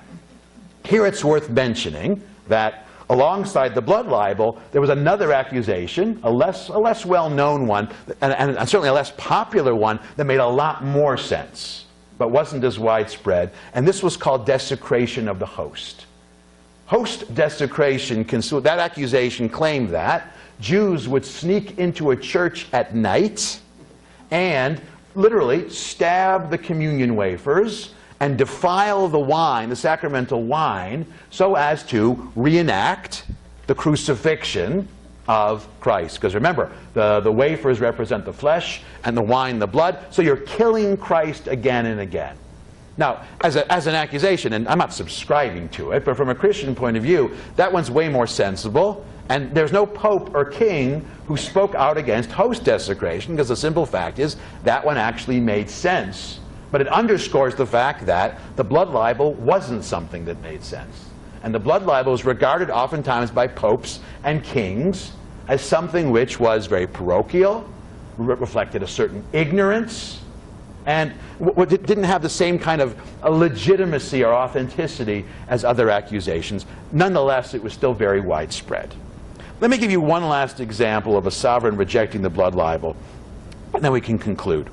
here it's worth mentioning that alongside the blood libel, there was another accusation, a less well-known one, and certainly a less popular one, that made a lot more sense, but wasn't as widespread. And this was called desecration of the host. Host desecration, that accusation claimed that Jews would sneak into a church at night and literally stab the communion wafers and defile the wine, the sacramental wine, so as to reenact the crucifixion of Christ. Because remember, the wafers represent the flesh and the wine the blood, so you're killing Christ again and again. Now, as an accusation, and I'm not subscribing to it, but from a Christian point of view, that one's way more sensible, and there's no pope or king who spoke out against host desecration, because the simple fact is that one actually made sense. But it underscores the fact that the blood libel wasn't something that made sense. And the blood libel is regarded oftentimes by popes and kings as something which was very parochial, reflected a certain ignorance, and didn't have the same kind of legitimacy or authenticity as other accusations. Nonetheless, it was still very widespread. Let me give you one last example of a sovereign rejecting the blood libel, and then we can conclude.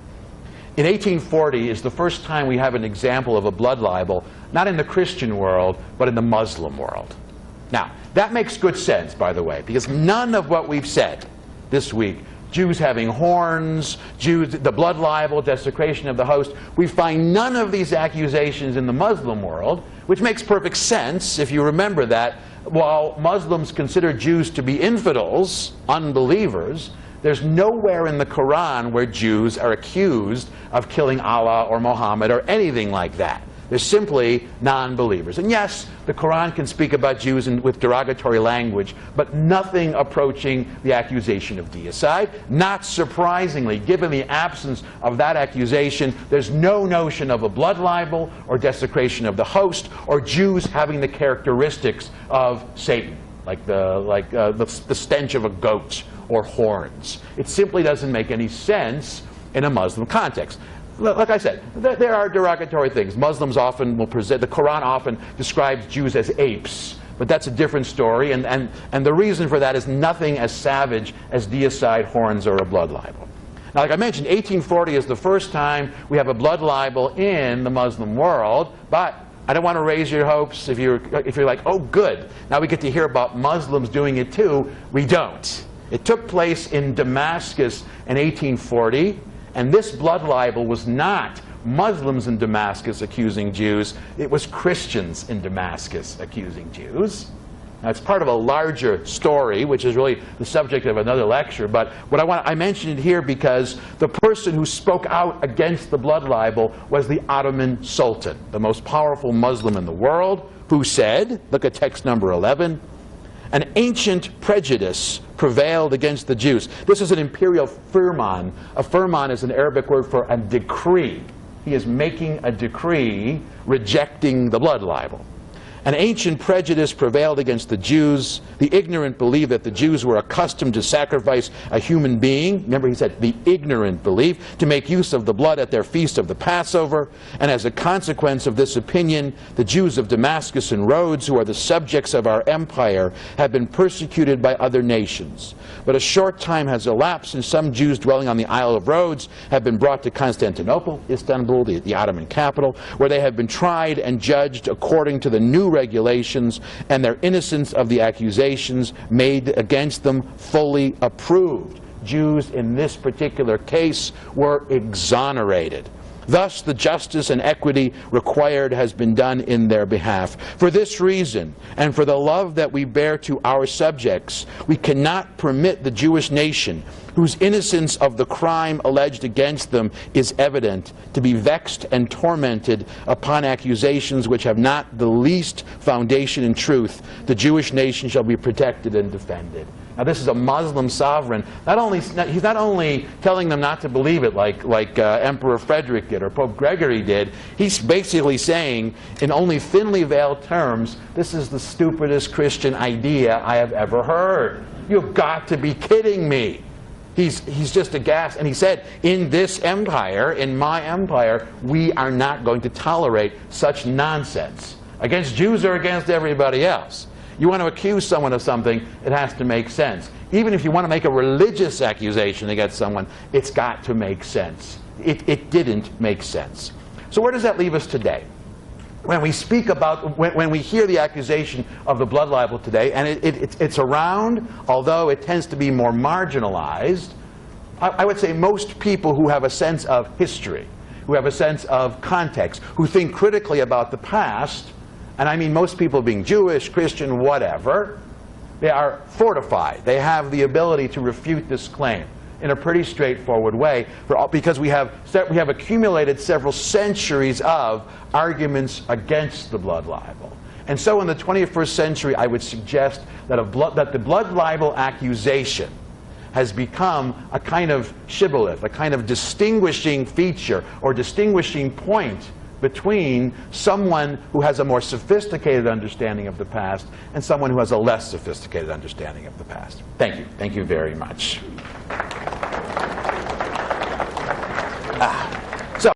In 1840 is the first time we have an example of a blood libel, not in the Christian world, but in the Muslim world. Now, that makes good sense, by the way, because none of what we've said this week, Jews having horns, the blood libel, desecration of the host, we find none of these accusations in the Muslim world, which makes perfect sense if you remember that while Muslims consider Jews to be infidels, unbelievers, there's nowhere in the Quran where Jews are accused of killing Allah or Muhammad or anything like that. They're simply non-believers. And yes, the Quran can speak about Jews with derogatory language, but nothing approaching the accusation of deicide. Not surprisingly, given the absence of that accusation, there's no notion of a blood libel or desecration of the host or Jews having the characteristics of Satan, like the stench of a goat or horns. It simply doesn't make any sense in a Muslim context. Like I said, there are derogatory things. Muslims often will present, the Quran often describes Jews as apes, but that's a different story, and the reason for that is nothing as savage as deicide, horns, or a blood libel. Now, like I mentioned, 1840 is the first time we have a blood libel in the Muslim world, but I don't want to raise your hopes if you're like, oh good, now we get to hear about Muslims doing it too. We don't. It took place in Damascus in 1840. And this blood libel was not Muslims in Damascus accusing Jews. It was Christians in Damascus accusing Jews. Now, it's part of a larger story, which is really the subject of another lecture. But what I mentioned it here because the person who spoke out against the blood libel was the Ottoman Sultan, the most powerful Muslim in the world, who said, look at text number 11, an ancient prejudice prevailed against the Jews. This is an imperial firman. A firman is an Arabic word for a decree. He is making a decree rejecting the blood libel. An ancient prejudice prevailed against the Jews. The ignorant believed that the Jews were accustomed to sacrifice a human being. Remember, he said the ignorant believed to make use of the blood at their feast of the Passover. And as a consequence of this opinion, the Jews of Damascus and Rhodes, who are the subjects of our empire, have been persecuted by other nations. But a short time has elapsed, and some Jews dwelling on the Isle of Rhodes have been brought to Constantinople, Istanbul, the Ottoman capital, where they have been tried and judged according to the new regulations, and their innocence of the accusations made against them fully approved. Jews in this particular case were exonerated. Thus, the justice and equity required has been done in their behalf. For this reason, and for the love that we bear to our subjects, we cannot permit the Jewish nation, whose innocence of the crime alleged against them is evident, to be vexed and tormented upon accusations which have not the least foundation in truth. The Jewish nation shall be protected and defended. Now, this is a Muslim sovereign. He's not only telling them not to believe it like Emperor Frederick did or Pope Gregory did. He's basically saying, in only thinly veiled terms, this is the stupidest Christian idea I have ever heard. You've got to be kidding me. He's just aghast. And he said, in this empire, in my empire, we are not going to tolerate such nonsense against Jews or against everybody else. You want to accuse someone of something, it has to make sense. Even if you want to make a religious accusation against someone, it's got to make sense. It didn't make sense. So where does that leave us today? When we speak about, when we hear the accusation of the blood libel today, and it's around, although it tends to be more marginalized, I would say most people who have a sense of history, who have a sense of context, who think critically about the past, and I mean most people being Jewish, Christian, whatever, they are fortified. They have the ability to refute this claim in a pretty straightforward way, because we have accumulated several centuries of arguments against the blood libel. And so in the 21st century, I would suggest that the blood libel accusation has become a kind of shibboleth, a kind of distinguishing feature or distinguishing point between someone who has a more sophisticated understanding of the past and someone who has a less sophisticated understanding of the past. Thank you. Thank you very much.